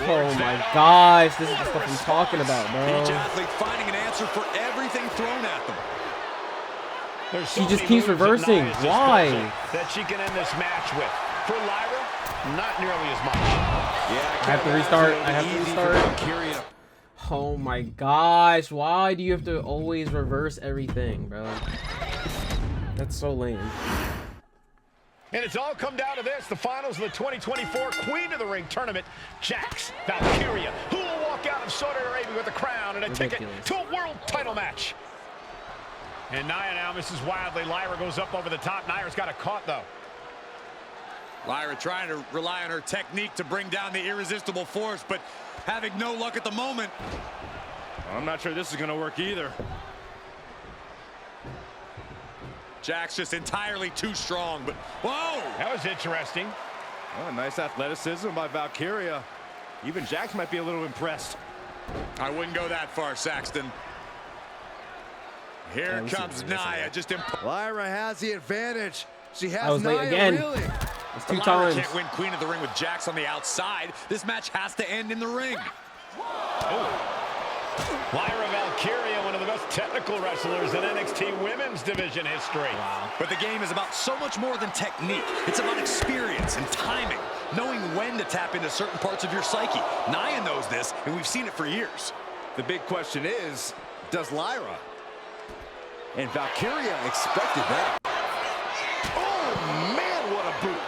Oh my gosh, this is the stuff I'm talking about, bro. Each athlete finding an answer for everything thrown at them. She just keeps reversing. Why? That she can end this match with. For Lyra, not nearly as much. Yeah, I have to restart. I have to restart. Oh my gosh, why do you have to always reverse everything, bro? That's so lame. And it's all come down to this, the finals of the 2024 Queen of the Ring tournament. Jax Valkyria, who will walk out of Saudi Arabia with a crown and a ticket to a world title match. And Nia now misses wildly. Lyra goes up over the top. Nia's got a caught, though. Lyra trying to rely on her technique to bring down the Irresistible Force, but having no luck at the moment. I'm not sure this is going to work either. Jax just entirely too strong, but whoa! That was interesting. Oh, nice athleticism by Valkyria. Even Jax might be a little impressed. I wouldn't go that far, Saxton. Here comes Nia, just Lyra has the advantage. She has Nia again. Really. It's 2 Lyra times. can't win Queen of the Ring with Jax on the outside. This match has to end in the ring. Lyra Valkyria, one of the best technical wrestlers in NXT Women's Division history. Wow. But the game is about so much more than technique. It's about experience and timing, knowing when to tap into certain parts of your psyche. Nia knows this, and we've seen it for years. The big question is, does Lyra? And Valkyria expected that. Oh, man, what a boot.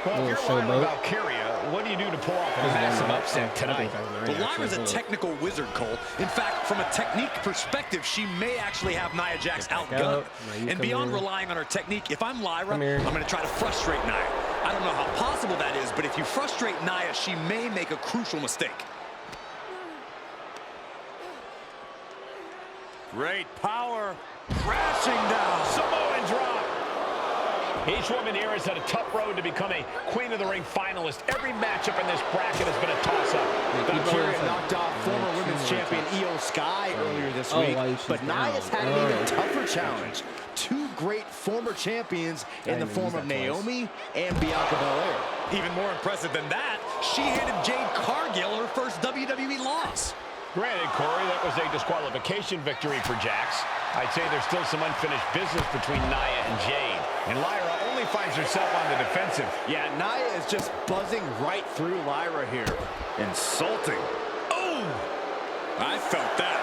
Well, if you're Lyra Valkyria, what do you do to pull off a massive upset tonight? Well, Lyra's a technical wizard, Cole. In fact, from a technique perspective, she may actually have Nia Jax outgunned. And beyond relying on her technique, if I'm Lyra, I'm going to try to frustrate Nia. I don't know how possible that is, but if you frustrate Nia, she may make a crucial mistake. Great power, crashing down, Samoan drop. Each woman here has had a tough road to become a Queen of the Ring finalist. Every matchup in this bracket has been a toss-up. Valkyria knocked off former women's champion Io Sky earlier this week, but Nia's had an even tougher challenge. 2 great former champions in the form of Naomi and Bianca Belair. Even more impressive than that, she handed Jade Cargill her first WWE loss. Granted, Corey, that was a disqualification victory for Jax. I'd say there's still some unfinished business between Nia and Jade. And Lyra only finds herself on the defensive. Yeah, Nia is just buzzing right through Lyra here. Insulting. Oh! I felt that.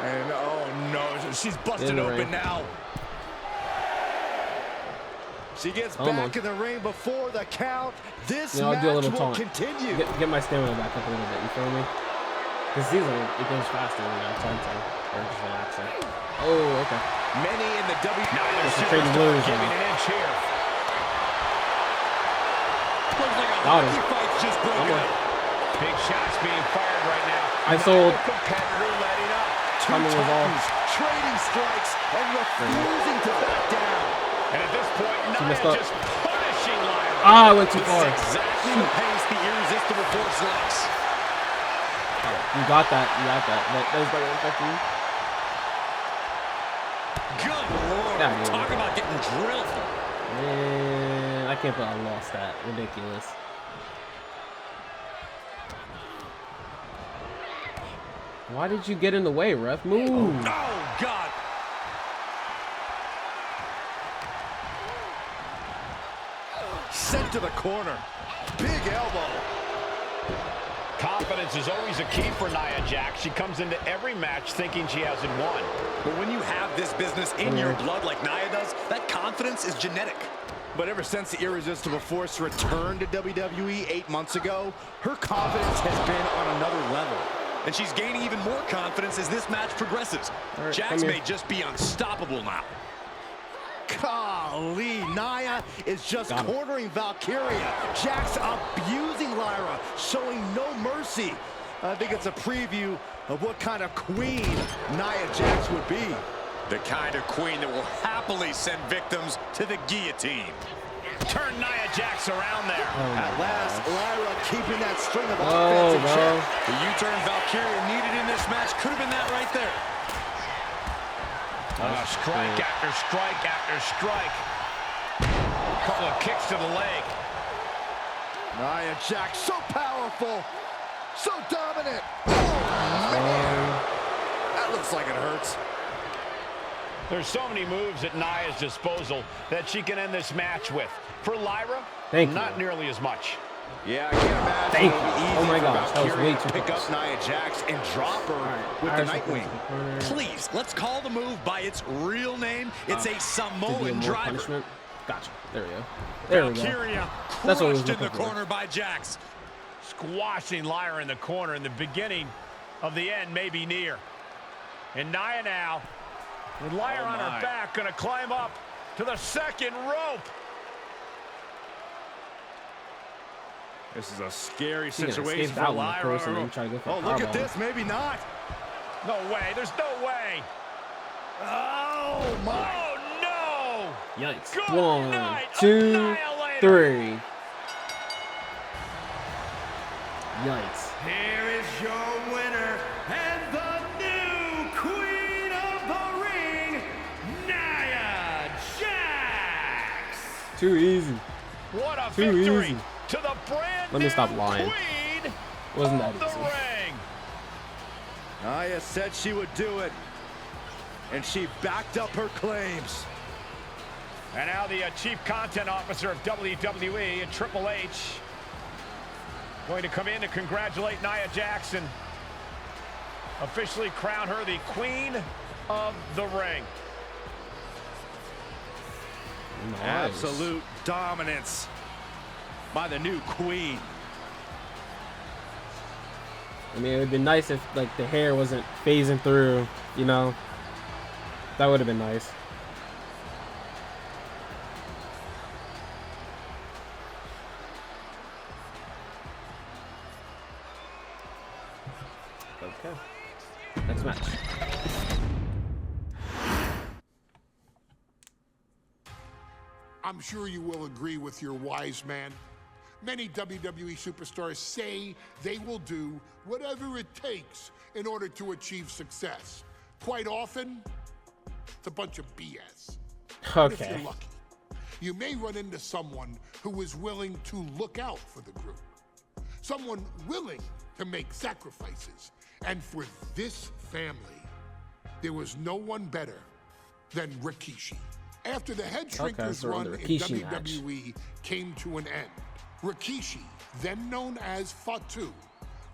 And oh no, she's busted open now. She gets back in the ring before the count. This match will continue. Get my stamina back up a little bit, you feel me? Because these it goes faster when I'm taunting or just relaxing. Oh, okay. Many in the Trading blues. Giving an inch here. Looks like a Got him. fight's just broken up. Big shots being fired right now. I sold. Competitor letting up. Timing was off. Trading strikes and refusing to back down. And at this point, messed Nia up. just punishing Lyra. Ah, I went too far. Exactly the pace the irresistible force likes. You got that. You got that. That was like 150. Good Lord. Yeah, Talk about getting drilled. Man, I can't believe I lost that. Ridiculous. Why did you get in the way, ref? Move. Oh, God. Sent to the corner. Big elbow. Confidence is always a key for Nia Jax. She comes into every match thinking she hasn't won. But when you have this business in your blood like Nia does, that confidence is genetic. But ever since the irresistible force returned to WWE 8 months ago, her confidence has been on another level. And she's gaining even more confidence as this match progresses. Right, Jax may just be unstoppable now. Golly, Nia is just cornering Valkyria. Jax abusing Lyra, showing no mercy. I think it's a preview of what kind of queen Nia Jax would be. The kind of queen that will happily send victims to the guillotine. Turn Nia Jax around there. At last, Lyra keeping that string of offense in check. The U-turn Valkyria needed in this match could have been that right there. Strike after strike after strike. Couple of kicks to the leg. Nia Jax, so powerful, so dominant. Oh, Man. that looks like it hurts. There's so many moves at Nia's disposal that she can end this match with. For Lyra, not nearly as much. Yeah, I can't imagine. Thank it would be you. easy Oh my for gosh, that was Valkyria way to too pick close. up Nia Jax and drop her with the Nightwing. Please, let's call the move by its real name. It's a Samoan driver. Punishment. Gotcha. There we go. There we go. Valkyria That's what we was crushed in the looking for. corner by Jax. Squashing Lyra in the corner, and the beginning of the end may be near. And Nia now, with Lyra on her back, gonna climb up to the second rope. This is a scary She gonna situation escape for that one, of Lyra. course, and then try to go for a Oh, look powerbomb. at this. Maybe not. No way, there's no way. Oh, my. Oh, no! Yikes. Good 1, night, 2, Annihilator. 3. Yikes. Here is your winner and the new Queen of the Ring, Nia Jax. Too easy. What a Too victory easy. to the brand Let me new stop lying. Queen Wasn't that of the easy? ring. Nia said she would do it, and she backed up her claims. And now the Chief Content Officer of WWE and Triple H going to come in to congratulate Nia Jax, officially crown her the Queen of the Ring. Nice. Absolute dominance by the new queen. I mean, it would have been nice if, like, the hair wasn't phasing through, you know? That would have been nice. Okay. Next match. I'm sure you will agree with your wise man. Many WWE superstars say they will do whatever it takes in order to achieve success. Quite often, it's a bunch of BS. But if Okay. you're lucky, you may run into someone who is willing to look out for the group. Someone willing to make sacrifices. And for this family, there was no one better than Rikishi. After the Head Shrinkers so we're on run the in Rikishi match. WWE came to an end, Rikishi, then known as Fatu,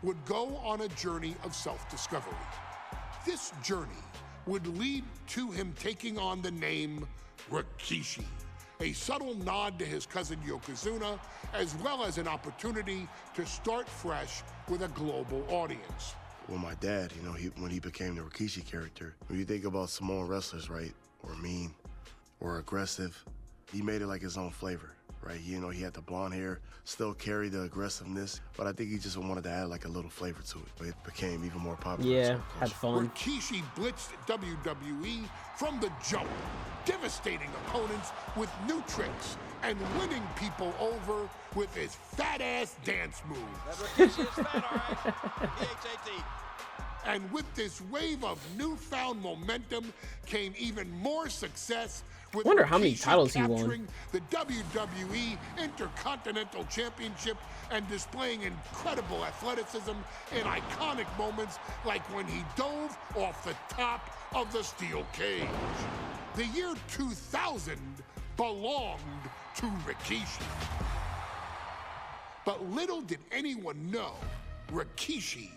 would go on a journey of self-discovery. This journey would lead to him taking on the name Rikishi, a subtle nod to his cousin Yokozuna, as well as an opportunity to start fresh with a global audience. Well, my dad, you know, when he became the Rikishi character, when you think about Samoan wrestlers, right, or mean, or aggressive, he made it like his own flavor, right? You know, he had the blonde hair, still carried the aggressiveness, but I think he just wanted to add like a little flavor to it. But it became even more popular. Yeah, had fun. Rikishi blitzed WWE from the jump, devastating opponents with new tricks and winning people over with his fat-ass dance moves. And with this wave of newfound momentum came even more success. With Wonder how many Rikishi titles he won. capturing the WWE Intercontinental Championship and displaying incredible athleticism in iconic moments like when he dove off the top of the steel cage. The year 2000 belonged to Rikishi. But little did anyone know, Rikishi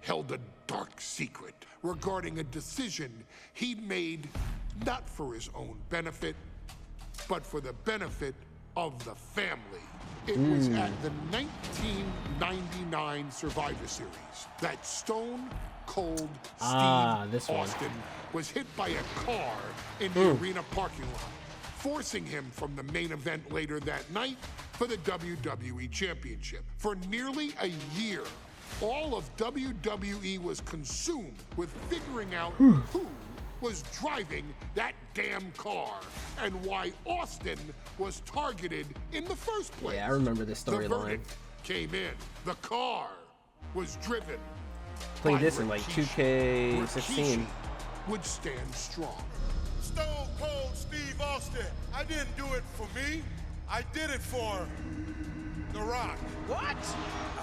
held a dark secret regarding a decision he'd made not for his own benefit, but for the benefit of the family. It was at the 1999 Survivor Series that Stone Cold Steve Austin was hit by a car in the arena parking lot, forcing him from the main event later that night for the WWE Championship. For nearly a year, all of WWE was consumed with figuring out who was driving that damn car and why Austin was targeted in the first place. Yeah, I remember this The storyline. verdict came in. The car was driven. Played by this in like Rikishi. 2K16. Rikishi would stand strong. Stone Cold Steve Austin. I didn't do it for me. I did it for The Rock. What?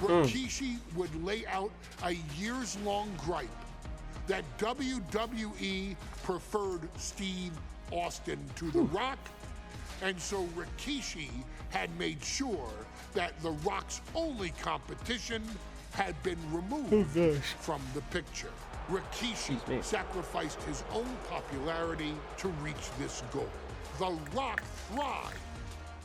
Rikishi would lay out a years-long gripe that WWE preferred Steve Austin to The Rock, and so Rikishi had made sure that The Rock's only competition had been removed from the picture. Rikishi sacrificed his own popularity to reach this goal. The Rock thrived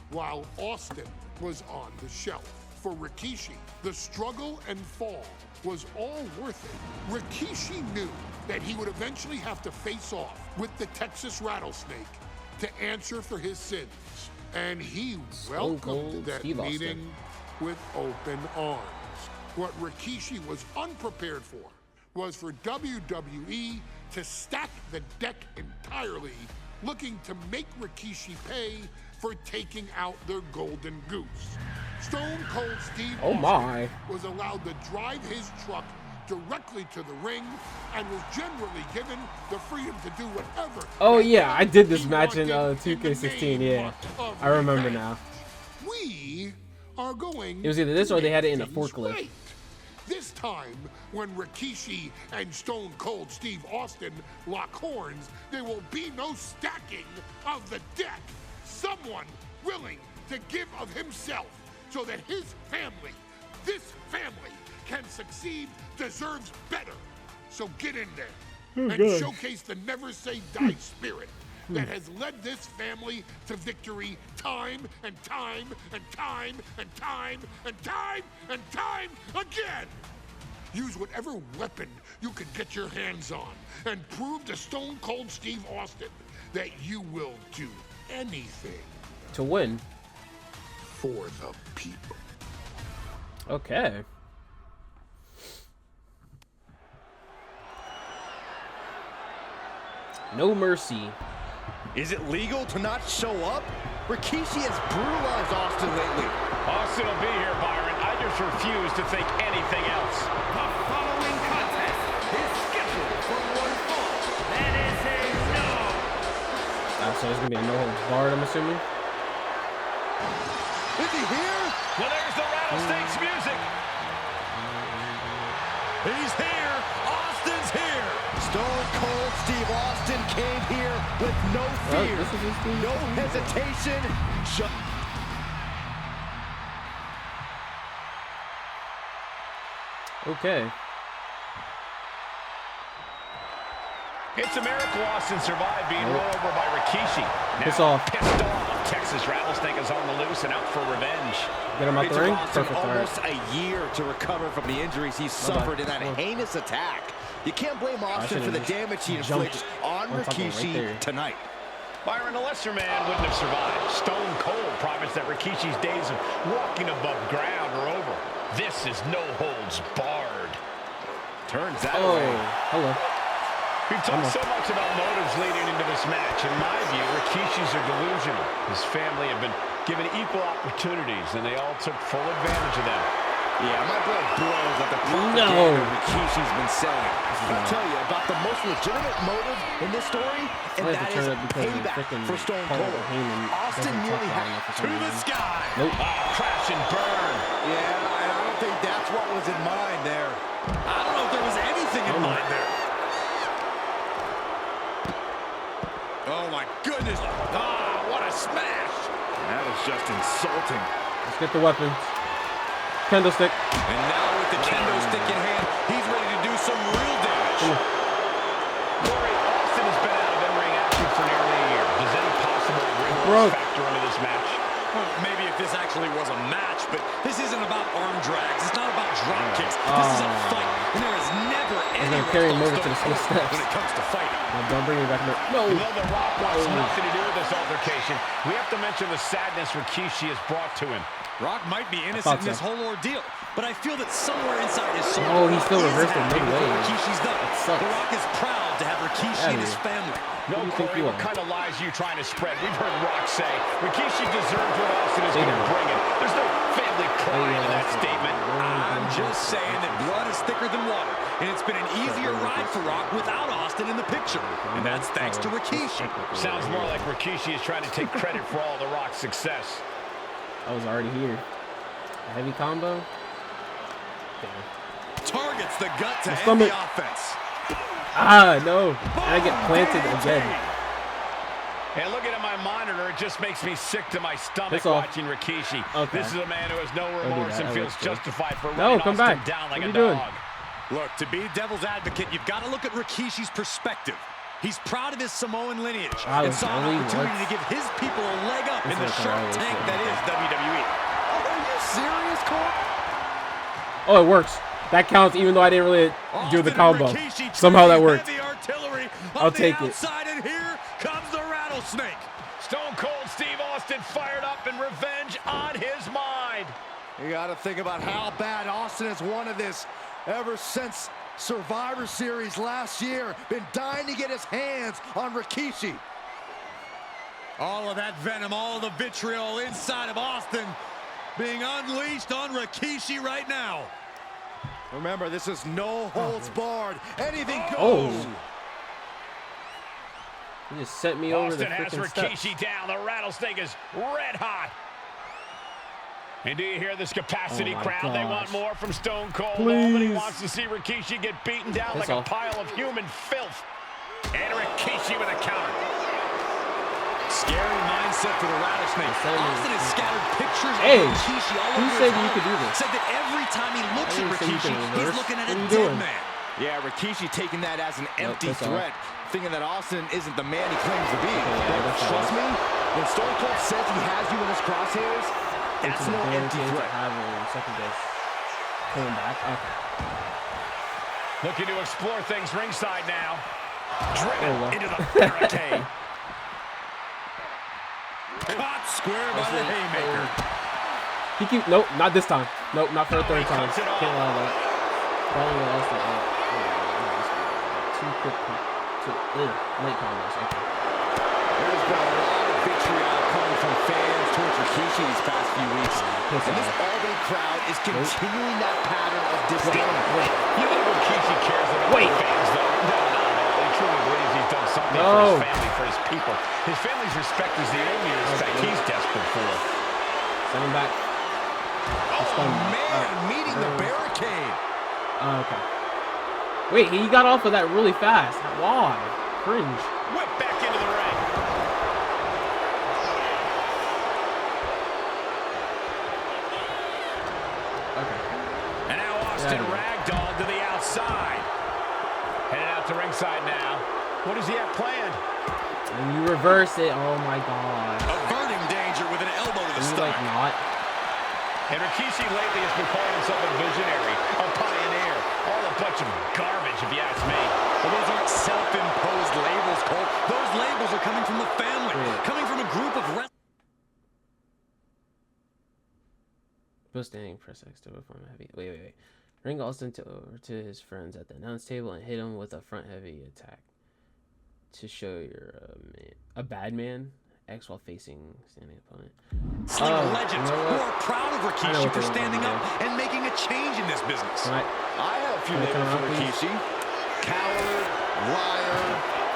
while Austin was on the shelf. For Rikishi, the struggle and fall was all worth it. Rikishi knew that he would eventually have to face off with the Texas Rattlesnake to answer for his sins. And he welcomed that meeting with open arms. What Rikishi was unprepared for was for WWE to stack the deck entirely, looking to make Rikishi pay for taking out their golden goose. Stone Cold Steve Austin was allowed to drive his truck directly to the ring and was generally given the freedom to do whatever. Oh yeah, I did this match in 2K16. Yeah, I remember now. We are going. It was either this or they had it in a forklift. Right. This time, when Rikishi and Stone Cold Steve Austin lock horns, there will be no stacking of the deck. Someone willing to give of himself so that his family, this family, can succeed, deserves better. So get in there and showcase the never say die spirit that has led this family to victory time and time and time and time and time and time again. Use whatever weapon you can get your hands on and prove to Stone Cold Steve Austin that you will do anything to win for the people. Okay. No mercy. Is it legal to not show up? Rikishi has brutalized Austin lately. Austin will be here, Byron. I just refuse to think anything else. The following contest is scheduled for one fall. That is a no. So there's gonna be a no holds barred, I'm assuming. Is he here? Well, there's the Rattlesnake's music. He's here. Austin's here. Stone Cold Steve Austin came here with no fear, no hesitation. Okay. It's a miracle Austin survived being rolled over by Rikishi. Now, pissed off, Texas Rattlesnake is on the loose and out for revenge. Get him out the ring. Austin almost a year to recover from the injuries he suffered in that heinous attack. You can't blame Austin for the damage he inflicts on Rikishi tonight. Byron, a lesser man wouldn't have survived. Stone Cold promised that Rikishi's days of walking above ground are over. This is no holds barred. Turns that Oh, way. hello. We've talked so much about motives leading into this match. In my view, Rikishis are delusional. His family have been given equal opportunities, and they all took full advantage of them. Yeah, my blood boils at the propaganda Rikishi's been selling. I'll tell you about the most legitimate motive in this story, and that is payback for Stone Cold. Austin nearly had To the sky. Nope. Crash and burn. Yeah, and I don't think that's what was in mind there. I don't know if there was anything in mind there. Oh, my goodness. Ah, what a smash. That is just insulting. Let's get the weapons. Kendo stick. And now with the kendo stick in hand, he's ready to do some real damage. Corey, Austin has been out of in-ring action for nearly a year. Does any possible ring factor into this match? Well, maybe if this actually was a match, but this isn't about arm drags. It's not about drop kicks. This is a fight, and there is never any gonna carry him over to the Swiss steps when it comes to fighting. Don't bring me back. No. Although The Rock wants nothing to do with this altercation, we have to mention the sadness Rikishi has brought to him. Rock might be innocent in this whole ordeal, but I feel that somewhere inside his soul, oh, he still reversed it midway. Rikishi's done. The Rock is proud to have Rikishi and his family. No, Corey, what kind of lies are you trying to spread? We've heard Rock say Rikishi deserves what Austin is going to bring him. There's no family pride in that statement. I'm just saying that blood is thicker than water, and it's been an easier ride for Rock without Austin in the picture, and that's thanks to Rikishi. Sounds more like Rikishi is trying to take credit for all the Rock's success. I was already here. A heavy combo. Targets the gut to end the offense. Ah, no. And I get planted again. And looking at my monitor, it just makes me sick to my stomach watching Rikishi. Okay. This is a man who has no remorse and feels justified for no, running come Austin back. down like what a are you dog. Doing? Look, to be devil's advocate, you've got to look at Rikishi's perspective. He's proud of his Samoan lineage and saw an opportunity to give his people a leg up in the shark tank that is WWE. Are you serious, Cole? Oh, it works. That counts even though I didn't really do the combo. Somehow that worked. I'll take it. And here comes the rattlesnake. Stone Cold Steve Austin fired up and revenge on his mind. You got to think about how bad Austin has wanted this ever since Survivor Series last year. Been dying to get his hands on Rikishi. All of that venom, all of the vitriol inside of Austin being unleashed on Rikishi right now. Remember, this is no holds barred. Anything goes. Oh. He just sent me over the Austin has freaking Rikishi steps. down. The rattlesnake is red hot. And do you hear this capacity crowd? They want more from Stone Cold. Nobody wants to see Rikishi get beaten down like a pile of human filth. And Rikishi with a counter. Scary mindset for the rattlesnake. Austin has scattered pictures of Rikishi all over who said you could do this? Said that every time he looks at Rikishi, he's looking at a dead man. Yeah, Rikishi taking that as an empty threat, thinking that Austin isn't the man he claims to be. Trust me, when Stone Cold says he has you in his crosshairs, that's no empty threat. Pulling back. Okay. Looking to explore things ringside now. Driven into the barricade. Caught square by the haymaker. He keep nope, not this time. Nope, not for a third time. Can't allow that. Probably lost it. Too quick. Late combos. Okay. There's been a lot of vitriol coming from fans towards Rikishi these past few weeks. And this all-day crowd is continuing that pattern of disdain. You know Rikishi cares about the fans, though. No. He truly believes he's done something for his family, for his people. His family's respect is the only respect he's desperate for. Send him back. Oh, man, meeting the barricade. Okay. Wait, he got off of that really fast. Why? Cringe. Whip back into the ring. Okay. And now Austin ragdolled to the outside. Headed out to ringside now. What does he have planned? When you reverse it, oh my god. Averting danger with an elbow to the stomach. Like not. And Rikishi lately has been calling himself a visionary, a pioneer. All of bunch of garbage, if you ask me. Well, those aren't self-imposed labels, Cole. Those labels are coming from the family, coming from a group of wrestlers. Standing press X to perform a heavy. Wait. Ring Austin over to his friends at the announce table and hit him with a front heavy attack to show you're a bad man. X while facing standing opponent. Legends who are proud of Rikishi for standing up and making a change in this business. I have a few labels for Rikishi. Coward, liar,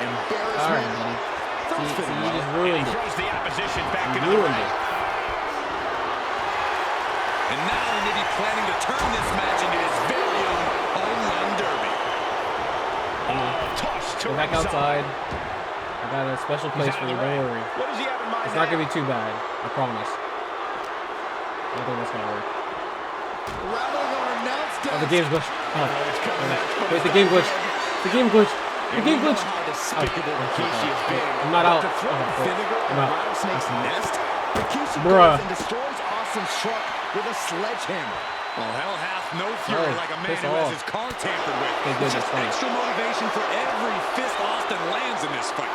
embarrassment. See, you just ruined it. Throws the opposition back into You the ruined ring. it. And now he may be planning to turn this match into his very own home run derby. Toss to Go back outside. I got a special place for you. Don't worry. What does he have in mind? It's not gonna be too bad. I promise. I don't think that's gonna work. Oh, the game's glitched. Oh. Wait, the game glitched. The game glitched. The game glitched. Oh, I'm not out. I'm out. Bruh. Destroys Austin's truck with a sledgehammer. Well, hell hath no fury like a man who has his car tampered with. It's just extra motivation for every fist Austin lands in this fight.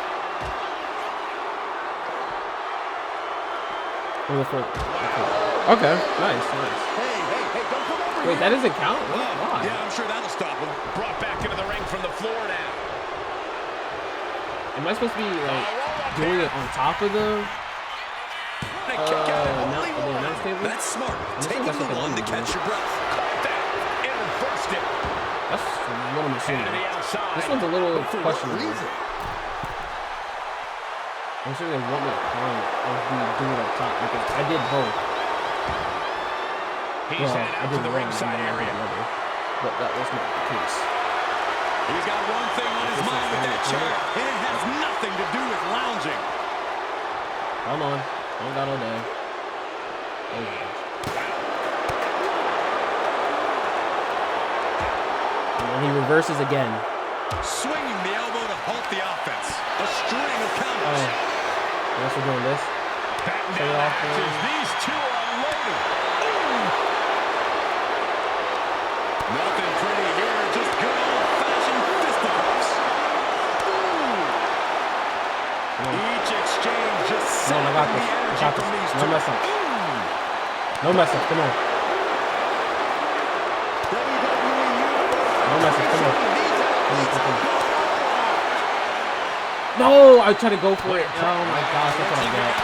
Okay, nice. Hey, don't come over Wait, that doesn't count? Why? Yeah, I'm sure that'll stop him. Brought back into the ring from the floor now. Am I supposed to be like doing it on top of the announce table? That's smart. Taking the one to catch your breath. That's what I'm assuming. This one's a little questionable. I'm sure they want me to climb or do it up top because I did both. He's headed out to the ringside area. But that was not the case. He's got one thing on his mind with that chair, and it has nothing to do with lounging. Hold on. Don't got all day. And then he reverses again. Swinging the elbow to halt the offense. A string of counters. I guess we're doing this. These two are loaded. Nothing pretty here, just good old-fashioned fisticuffs. Each exchange just Come on, I got this. I got this. No mess up. No mess up. Come on. No mess up. Come on. Come on. No, I tried to go for it. Oh my gosh, that's what I got.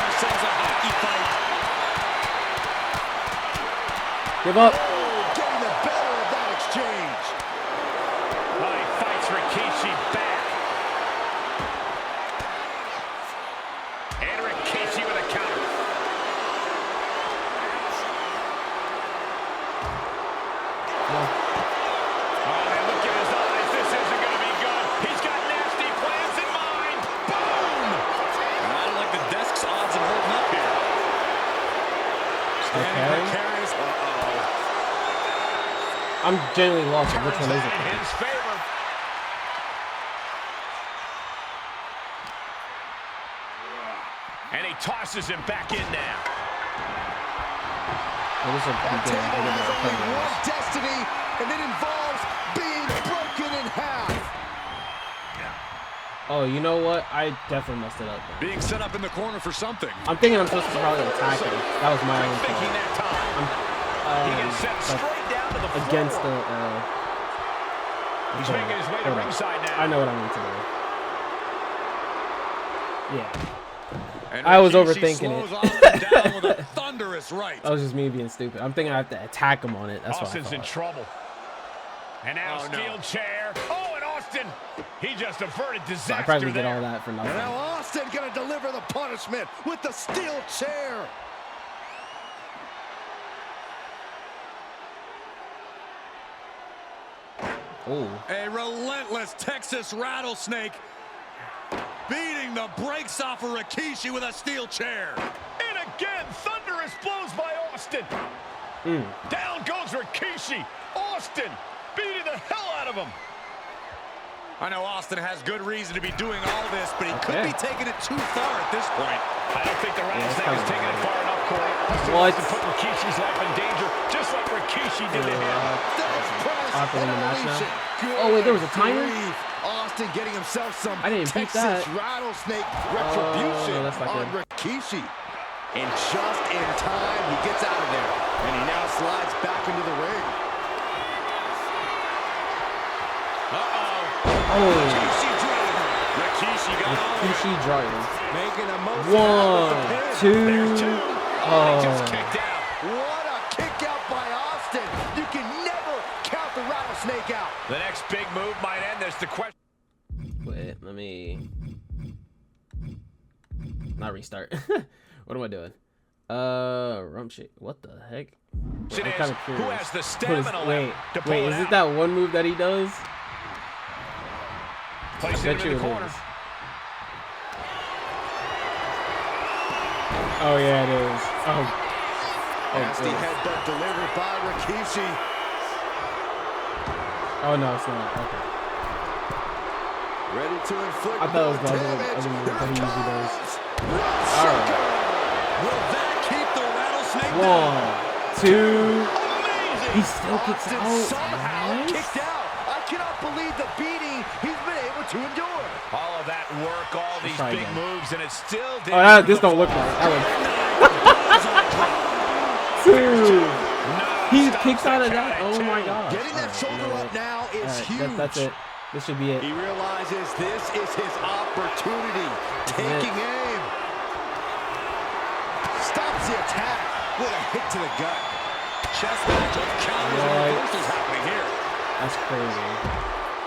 Give up. Getting the better of that exchange. He fights Rikishi back. And Rikishi with a counter. Oh, and look at his eyes. This isn't going to be good. He's got nasty plans in mind. Boom! And I don't like the desk's odds of holding up here. Okay. I'm genuinely lost on which one is it. In his favor. And he tosses him back in now. Well, this is That table has only one destiny, and it involves being broken in half. Oh, you know what? I definitely messed it up. Man. Being set up in the corner for something. I'm thinking I'm supposed to probably attack him. That was my own Thinking fault. that time. He gets sent straight down to the floor. Against the. He's making his way to ringside now. I know what I need to do. Yeah. And I was Rikishi overthinking slows Austin down with a thunderous right. That was just me being stupid. I'm thinking I have to attack him on it. That's Austin's what I in thought. trouble. And now steel chair. Oh, and Austin, he just averted disaster. I probably there. did all that for nothing. And now Austin gonna deliver the punishment with the steel chair. Ooh. A relentless Texas rattlesnake beating the brakes off of Rikishi with a steel chair. And again, thunderous blows by Austin. Down goes Rikishi. Austin beating the hell out of him. I know Austin has good reason to be doing all this, but he could be taking it too far at this point. I don't think the rattlesnake is taking it far enough, Corey. Austin What? wants to put Rikishi's life in danger, just like Rikishi did to him. Awkward in the match now. Oh wait, there was a timer. Austin getting himself some I didn't beat Texas that. rattlesnake retribution on Rikishi. And just in time, he gets out of there. And he now slides back into the ring. Rikishi Driver. Making a motion. 1, 2. Oh. Just kicked out. What a kick out by Austin. You can never count the rattlesnake out. The next big move might end this. The question. Wait, let me not restart. What am I doing? Rump shake. What the heck? I'm kind of curious. Who has the stamina wait, to pull is it it out? that one move that he does? Place I it bet in you the it corner. is. Oh yeah, it is. Nasty headbutt delivered by Rikishi. Oh no, it's not. Okay. Ready to inflict I thought it was more Glasgow. I damage. didn't know what he usually does. All right. Will that keep the rattlesnake 1, 2. Amazing. He still kicks Austin out. somehow Nice. kicked out. I cannot believe the beating he's been able to endure. All of that work, all these try big again. moves, and it still didn't. Oh, this don't look right. That was 2. He kicks out of that. Oh my god. Getting that shoulder up now is huge. That's it. This should be it. He realizes this is his opportunity. Taking aim. Stops the attack with a hit to the gut. Chest match of counters and reversals happening here. That's crazy.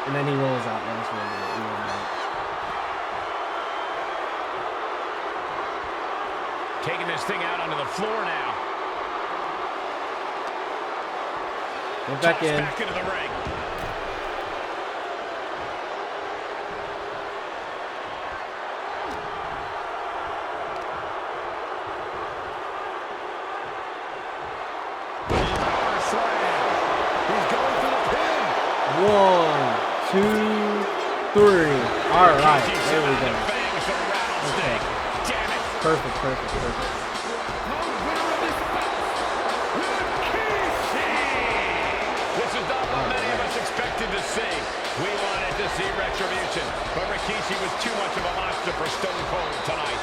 And then he rolls out. That's really good. Taking this thing out onto the floor now. Get back in. Back into the ring. He's going for the pin. 1, 2, 3. All right. There we go. Okay. Perfect. This is not what many of us expected to see. We wanted to see retribution, but Rikishi was too much of a monster for Stone Cold tonight.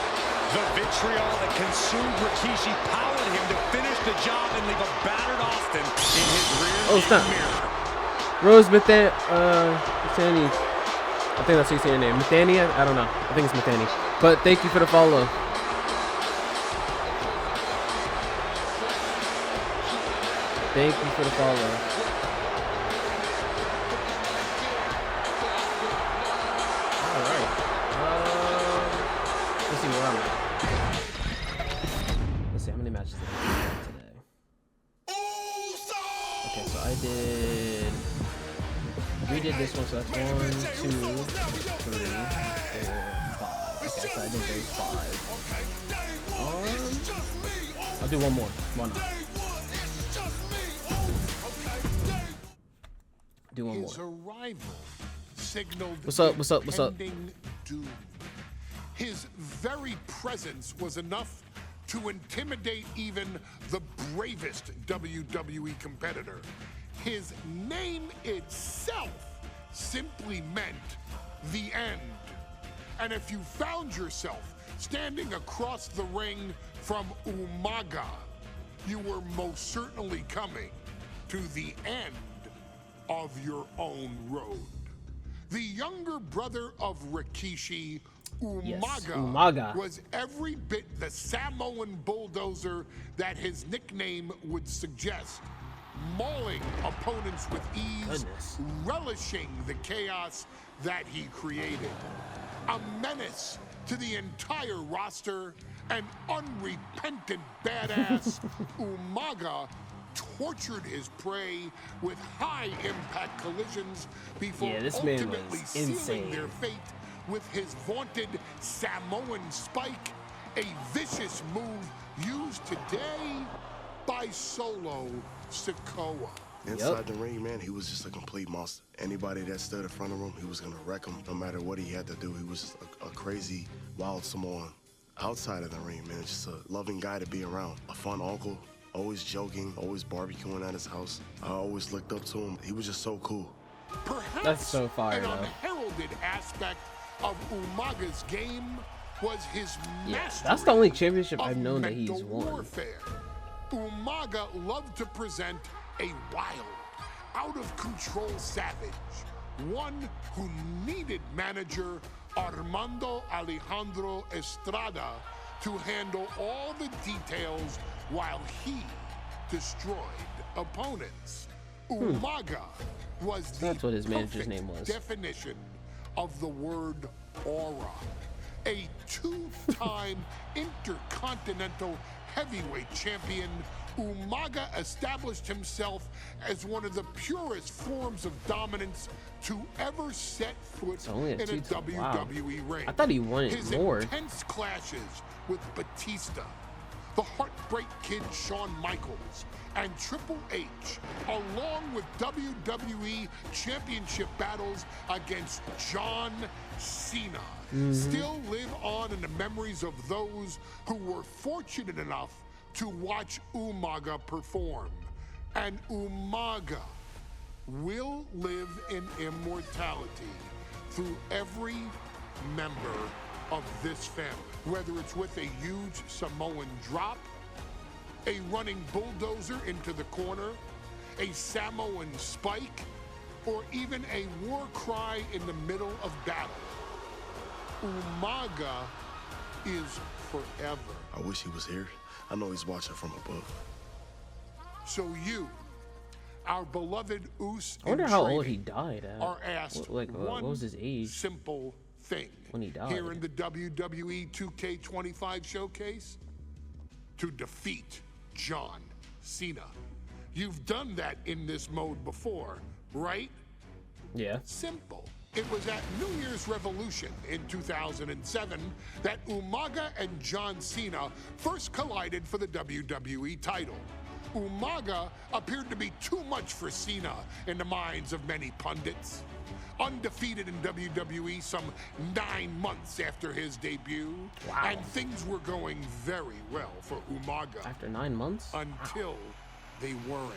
The vitriol that consumed Rikishi powered him to finish the job and leave a battered Austin in his rear mirror. Rose Mithani. I think that's your name. Mithani? I don't know. I think it's Mithani. But thank you for the follow. Thank you for the follow. Alright. Let's see where I'm at. Let's see how many matches did I do today. Okay, so I did. We did this one, so that's 1, 2, 3, 4, 5. Okay, so I did those 5. I'll do one more. Why not? Do one more. His arrival signaled What's up? impending doom. His very presence was enough to intimidate even the bravest WWE competitor. His name itself simply meant the end. And if you found yourself standing across the ring from Umaga, you were most certainly coming to the end of your own road. The younger brother of Rikishi, Umaga, was every bit the Samoan bulldozer that his nickname would suggest, mauling opponents with ease, relishing the chaos that he created. A menace to the entire roster, an unrepentant badass, Umaga tortured his prey with high-impct collisions before ultimately sealing their fate with his vaunted Samoan spike, a vicious move used today by Solo Sikoa. Inside the ring, man, he was just a complete monster. Anybody that stood in front of him, he was going to wreck him no matter what he had to do. He was just a crazy, wild Samoan. Outside of the ring, man, just a loving guy to be around. A fun uncle, always joking, always barbecuing at his house. I always looked up to him. He was just so cool. Perhaps that's so fire, an though. unheralded aspect of Umaga's game was his mastery. That's the only championship I've known that mental he's won. warfare. Umaga loved to present a wild, out-of-control savage, one who needed manager Armando Alejandro Estrada to handle all the details while he destroyed opponents. Umaga was the That's what his manager's perfect name was. definition of the word aura. A two-time intercontinental heavyweight champion, Umaga established himself as one of the purest forms of dominance to ever set foot in a WWE ring. I thought he won it His more. intense clashes with Batista, the Heartbreak Kid Shawn Michaels, and Triple H, along with WWE Championship battles against John Cena, still live on in the memories of those who were fortunate enough to watch Umaga perform. And Umaga will live in immortality through every member of this family, whether it's with a huge Samoan drop, a running bulldozer into the corner, a Samoan spike, or even a war cry in the middle of battle. Umaga is forever. I wish he was here. I know he's watching from above. So you, our beloved Us, I wonder how old he died at. are asked what was his age simple thing when he died? here in the WWE 2K25 showcase: to defeat John Cena. You've done that in this mode before, right? Yeah. Simple. It was at New Year's Revolution in 2007 that Umaga and John Cena first collided for the WWE title. Umaga appeared to be too much for Cena in the minds of many pundits. Undefeated in WWE some 9 months after his debut, and things were going very well for Umaga. After 9 months? Until they weren't.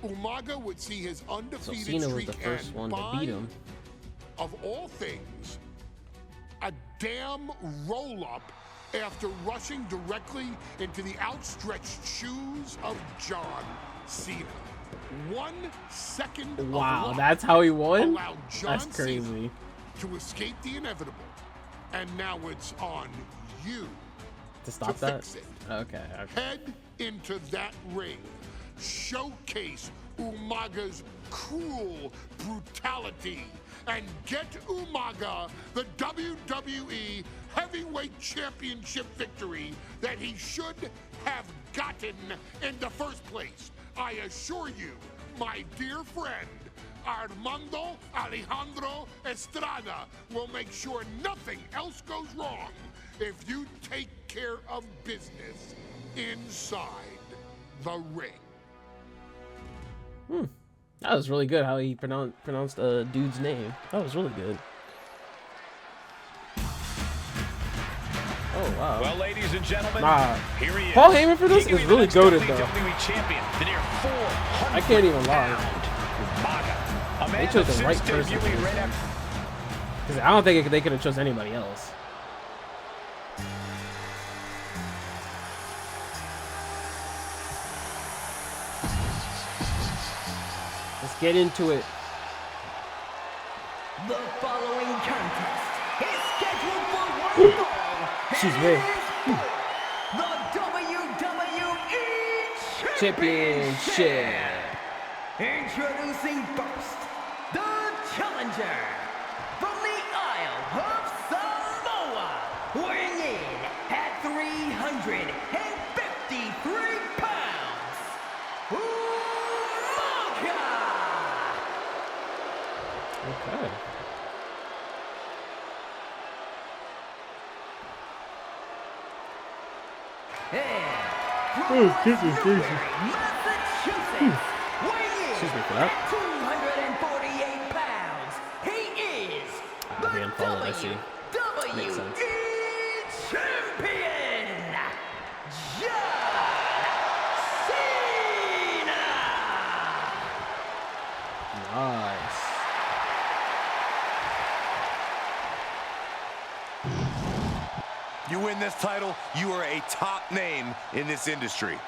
Umaga would see his undefeated Cena was streak the first end one to by, beat him. of all things, a damn roll-up after rushing directly into the outstretched shoes of John Cena. 1 second of Wow, luck that's how he won? allowed John That's crazy. Cena to escape the inevitable. And now it's on you To stop to that? fix it. Okay. Head into that ring. Showcase Umaga's cruel brutality and get Umaga the WWE Heavyweight Championship victory that he should have gotten in the first place. I assure you, my dear friend, Armando Alejandro Estrada will make sure nothing else goes wrong if you take care of business inside the ring. That was really good how he pronounced a dude's name. That was really good. Oh, wow. Well, ladies and gentlemen, here he is. Paul Heyman for this is really goated, though. WWE champion, the near 400 I can't even lie. Umaga, a man They chose the that right since person for debuting this. right after- Because I don't think they could have chosen anybody else. Let's get into it. The following contest is scheduled for one fall. Excuse me. The WWE Championship. Introducing first, the challenger from the Isle of Samoa, weighing in at 353 pounds, Umaga! Okay. Massachusetts, Excuse me for that. 248 pounds. He is the being followed, I see. Makes sense. WWE Champion, John You win this title, you are a top name in this industry.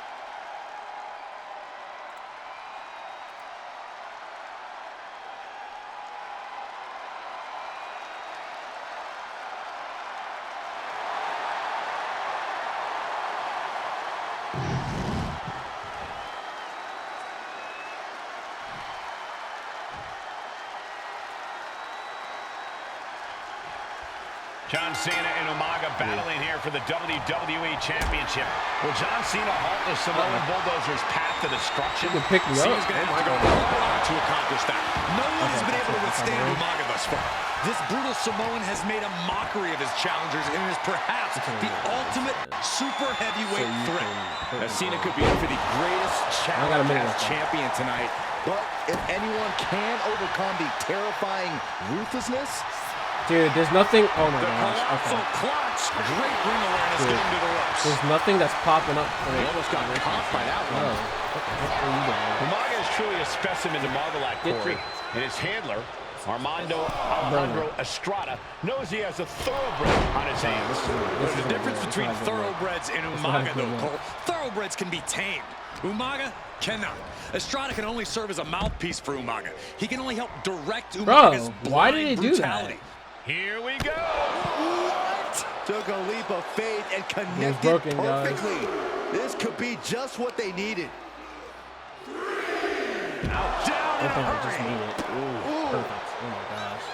John Cena and Umaga battling here for the WWE Championship. Will John Cena halt the Samoan Bulldozer's path to destruction? You can pick me up. Cena's going to have to go all out to accomplish that. No one has been able to withstand Umaga thus far. This brutal Samoan has made a mockery of his challengers and is perhaps the ultimate super heavyweight threat. Now, Cena could be in for the greatest challenge as champion tonight. But if anyone can overcome the terrifying ruthlessness, dude, there's nothing. Oh my gosh. Okay. Clutch. Great ring awareness getting to the ropes. There's nothing that's popping up. He almost got caught by that one. What the heck are you doing? Umaga is truly a specimen to marvel at, Corey. And his handler, Alejandro Estrada, knows he has a thoroughbred on his hands. There's a difference between thoroughbreds and Umaga, though, Cole. Thoroughbreds can be tamed. Umaga cannot. Estrada can only serve as a mouthpiece for Umaga. He can only help direct Umaga's why did he do brutality. that? Here we go. What? Took a leap of faith and connected perfectly. This could be just what they needed. Out, down, I think I just need it. Ooh, perfect. Oh my gosh.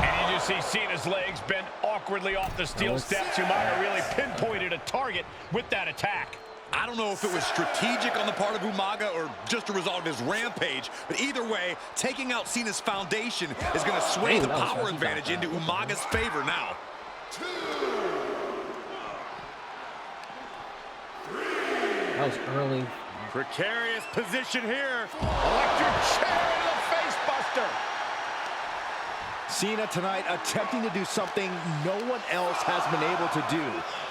And you just see Cena's legs bend awkwardly off the steel steps. Umaga really pinpointed a target with that attack. I don't know if it was strategic on the part of Umaga or just a result of his rampage, but either way, taking out Cena's foundation is going to sway the power advantage into Umaga's favor now. That was early. Precarious position here. Electric chair to the face buster. Cena tonight attempting to do something no one else has been able to do.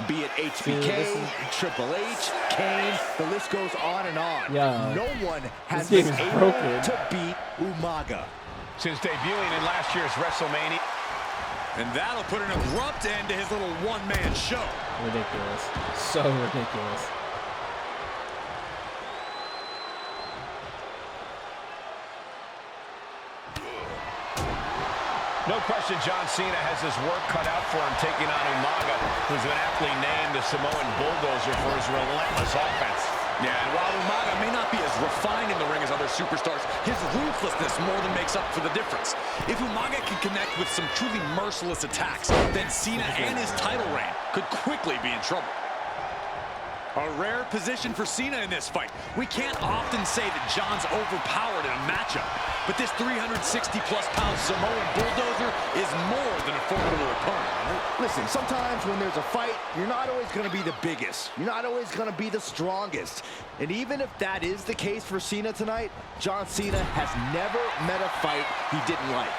Be it HBK, Triple H, Kane, the list goes on and on. Yeah. No one has been able to beat Umaga. Since debuting in last year's WrestleMania. And that'll put an abrupt end to his little one-man show. Ridiculous. So ridiculous. No question John Cena has his work cut out for him taking on Umaga, who's been aptly named the Samoan Bulldozer for his relentless offense. Yeah, and while Umaga may not be as refined in the ring as other superstars, his ruthlessness more than makes up for the difference. If Umaga can connect with some truly merciless attacks, then Cena and his title reign could quickly be in trouble. A rare position for Cena in this fight. We can't often say that John's overpowered in a matchup, but this 360-plus pound Samoan Bulldozer is more than a formidable opponent. Listen, sometimes when there's a fight, you're not always going to be the biggest. You're not always going to be the strongest. And even if that is the case for Cena tonight, John Cena has never met a fight he didn't like.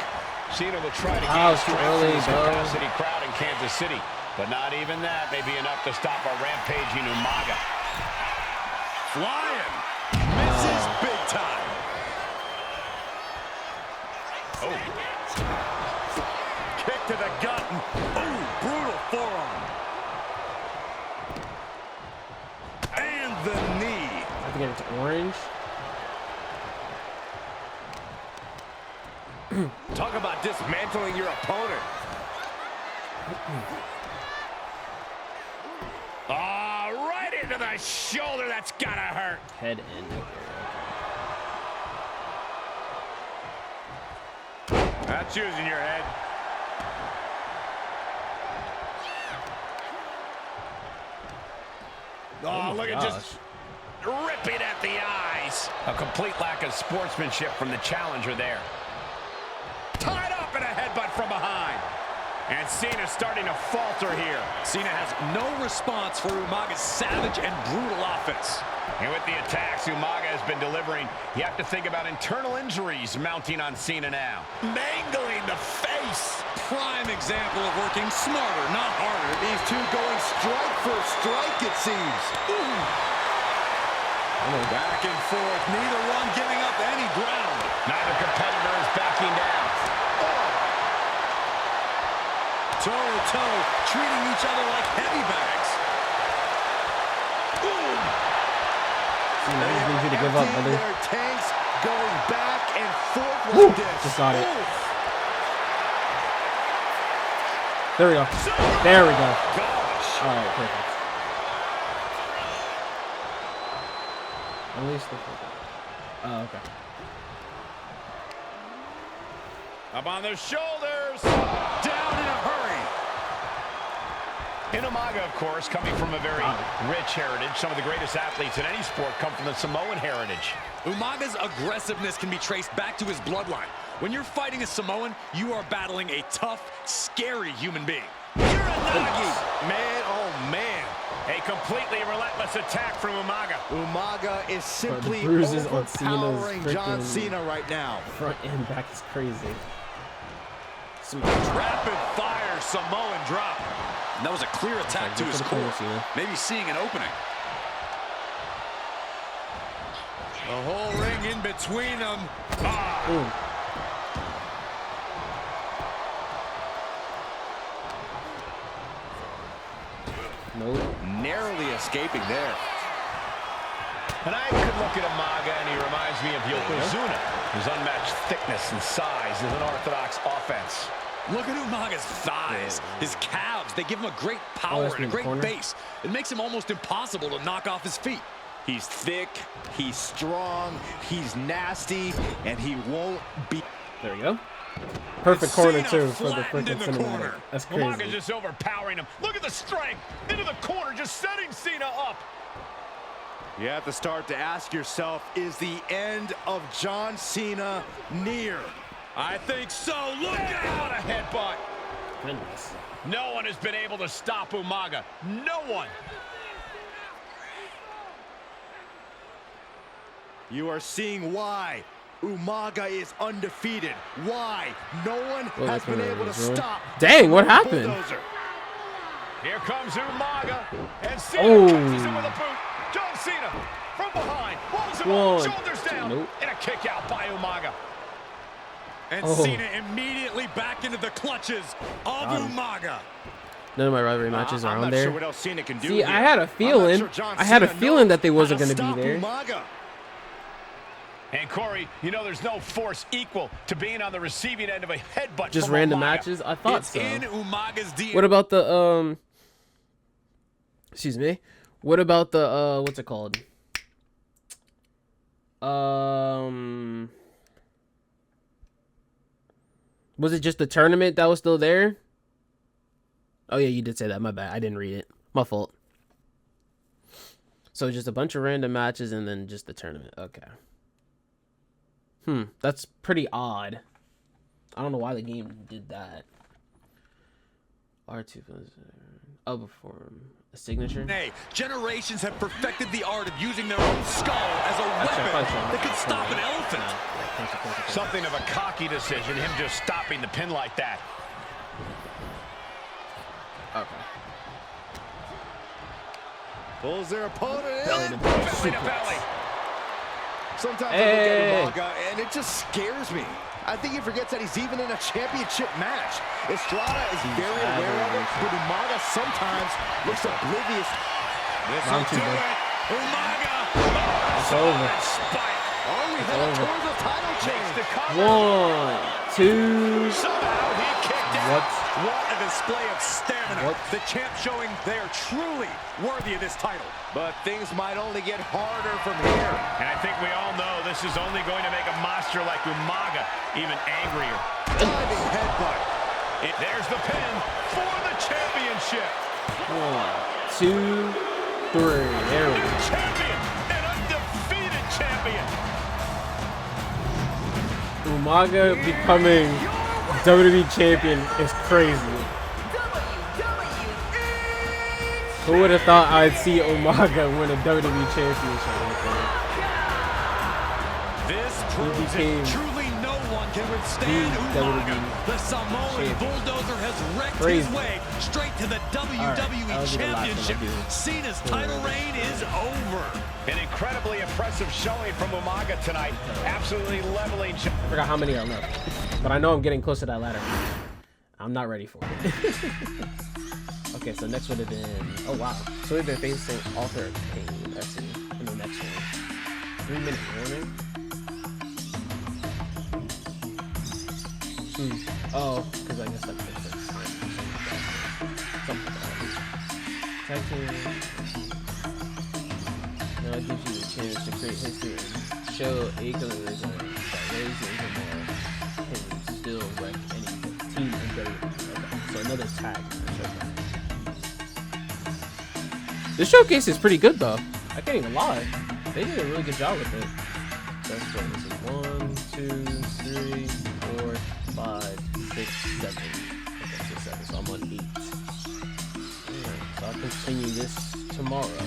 Cena will try to gain strength from his capacity crowd in Kansas City. But not even that may be enough to stop a rampaging Umaga. Flying. Misses big time. Oh. Kick to the gut. Oh, brutal forearm. And the knee. I think it's orange. Talk about dismantling your opponent. Right into the shoulder. That's gotta hurt. Head in. That's using your head. Oh, look at just ripping at the eyes. A complete lack of sportsmanship from the challenger there. Tied up in a headbutt from behind. And Cena's starting to falter here. Cena has no response for Umaga's savage and brutal offense. And with the attacks Umaga has been delivering, you have to think about internal injuries mounting on Cena now. Mangling the face. Prime example of working smarter, not harder. These two going strike for strike, it seems. Back and forth, neither one giving up any ground. Neither competitor is backing down. Toe-to-toe, treating each other like heavy bags. See, I just need you to give up, brother. Their tanks going back and forth Woo! like this. Just got it. There we go. There we go. Gosh. All right, perfect. Unleash the. Oh, okay. Up on their shoulders. Down in a hurry. Umaga, of course, coming from a very rich heritage. Some of the greatest athletes in any sport come from the Samoan heritage. Umaga's aggressiveness can be traced back to his bloodline. When you're fighting a Samoan, you are battling a tough, scary human being. Uranagi. Man, oh man. A completely relentless attack from Umaga. Umaga is simply bruises on overpowering Cena's John freaking Cena right now. Front and back is crazy. Rapid fire Samoan drop. And that was a clear attack to his core. Maybe seeing an opening. The whole ring in between them. Nope. Narrowly escaping there. And I could look at Umaga and he reminds me of Yokozuna. His unmatched thickness and size is an orthodox offense. Look at Umaga's thighs, his calves. They give him a great power and a great base. It makes him almost impossible to knock off his feet. He's thick, he's strong, he's nasty, and he won't be. There we go. Perfect corner too for the freaking cinematic. That's crazy. Umaga's just overpowering him. Look at the strength into the corner, just setting Cena up. You have to start to ask yourself, is the end of John Cena near? I think so. Look out! A headbutt. Goodness. No one has been able to stop Umaga. No one. You are seeing why Umaga is undefeated. Why no one has been able to stop. Dang, what happened? Bulldozer. Here comes Umaga, and Cena catches him with a boot. John Cena from behind, pulls him up, shoulders down, and a kick out by Umaga. And Cena immediately back into the clutches of Umaga. None of my rivalry matches are on there. Sure what else Cena can do. See, here. I had a feeling. I had a feeling that they wasn't going to be there. Umaga. And Corey, you know there's no force equal to being on the receiving end of a headbutt. Just from random Umaga. matches. I thought It's so. in Umaga's DNA. What about the Excuse me. What about the what's it called? Was it just the tournament that was still there? Oh yeah, you did say that. My bad. I didn't read it. My fault. So just a bunch of random matches and then just the tournament. Okay. That's pretty odd. I don't know why the game did that. R2 perform a signature. Generations have perfected the art of using their own skull as a weapon that could stop an elephant. Something of a cocky decision, him just stopping the pin like that. Okay. Pulls their opponent in. Belly to belly. Sometimes I look at Umaga and it just scares me. I think he forgets that he's even in a championship match. Estrada is very aware of it, but Umaga sometimes looks oblivious. This will do it. Umaga. It's over. Oh, we head towards the title change. 1, 2. Somehow he kicked out. What a display of stamina. The champ showing they are truly worthy of this title. But things might only get harder from here. And I think we all know this is only going to make a monster like Umaga even angrier. Diving headbutt. There's the pin for the championship. 1, 2, 3. There we go. Champion, an undefeated champion. Umaga becoming WWE champion is crazy. Who would have thought I'd see Umaga win a WWE championship? This proves it. Truly no anyone can withstand Umaga. The Samoan Bulldozer has wrecked his way straight to the WWE Championship. Cena's title reign is over. An incredibly impressive showing from Umaga tonight. Absolutely leveling. I forgot how many are left, but I know I'm getting close to that ladder. I'm not ready for it. Okay, so next would have been, oh wow, so they're facing Author of Pain. Let's see, in the next one. 3-minute warning. Oh, because I guess that makes sense. Something like that. Tag team. Now it gives you a chance to create history and show Akeler's that Rose and Zamora can still wreck any team in WWE. Okay, so another tag. This showcase is pretty good though. I can't even lie. They did a really good job with it. That's what this is. 1, 2, 3, 4, 5, 6, 7. Okay, so 7. So I'm on 8. Alright, so I'll continue this tomorrow.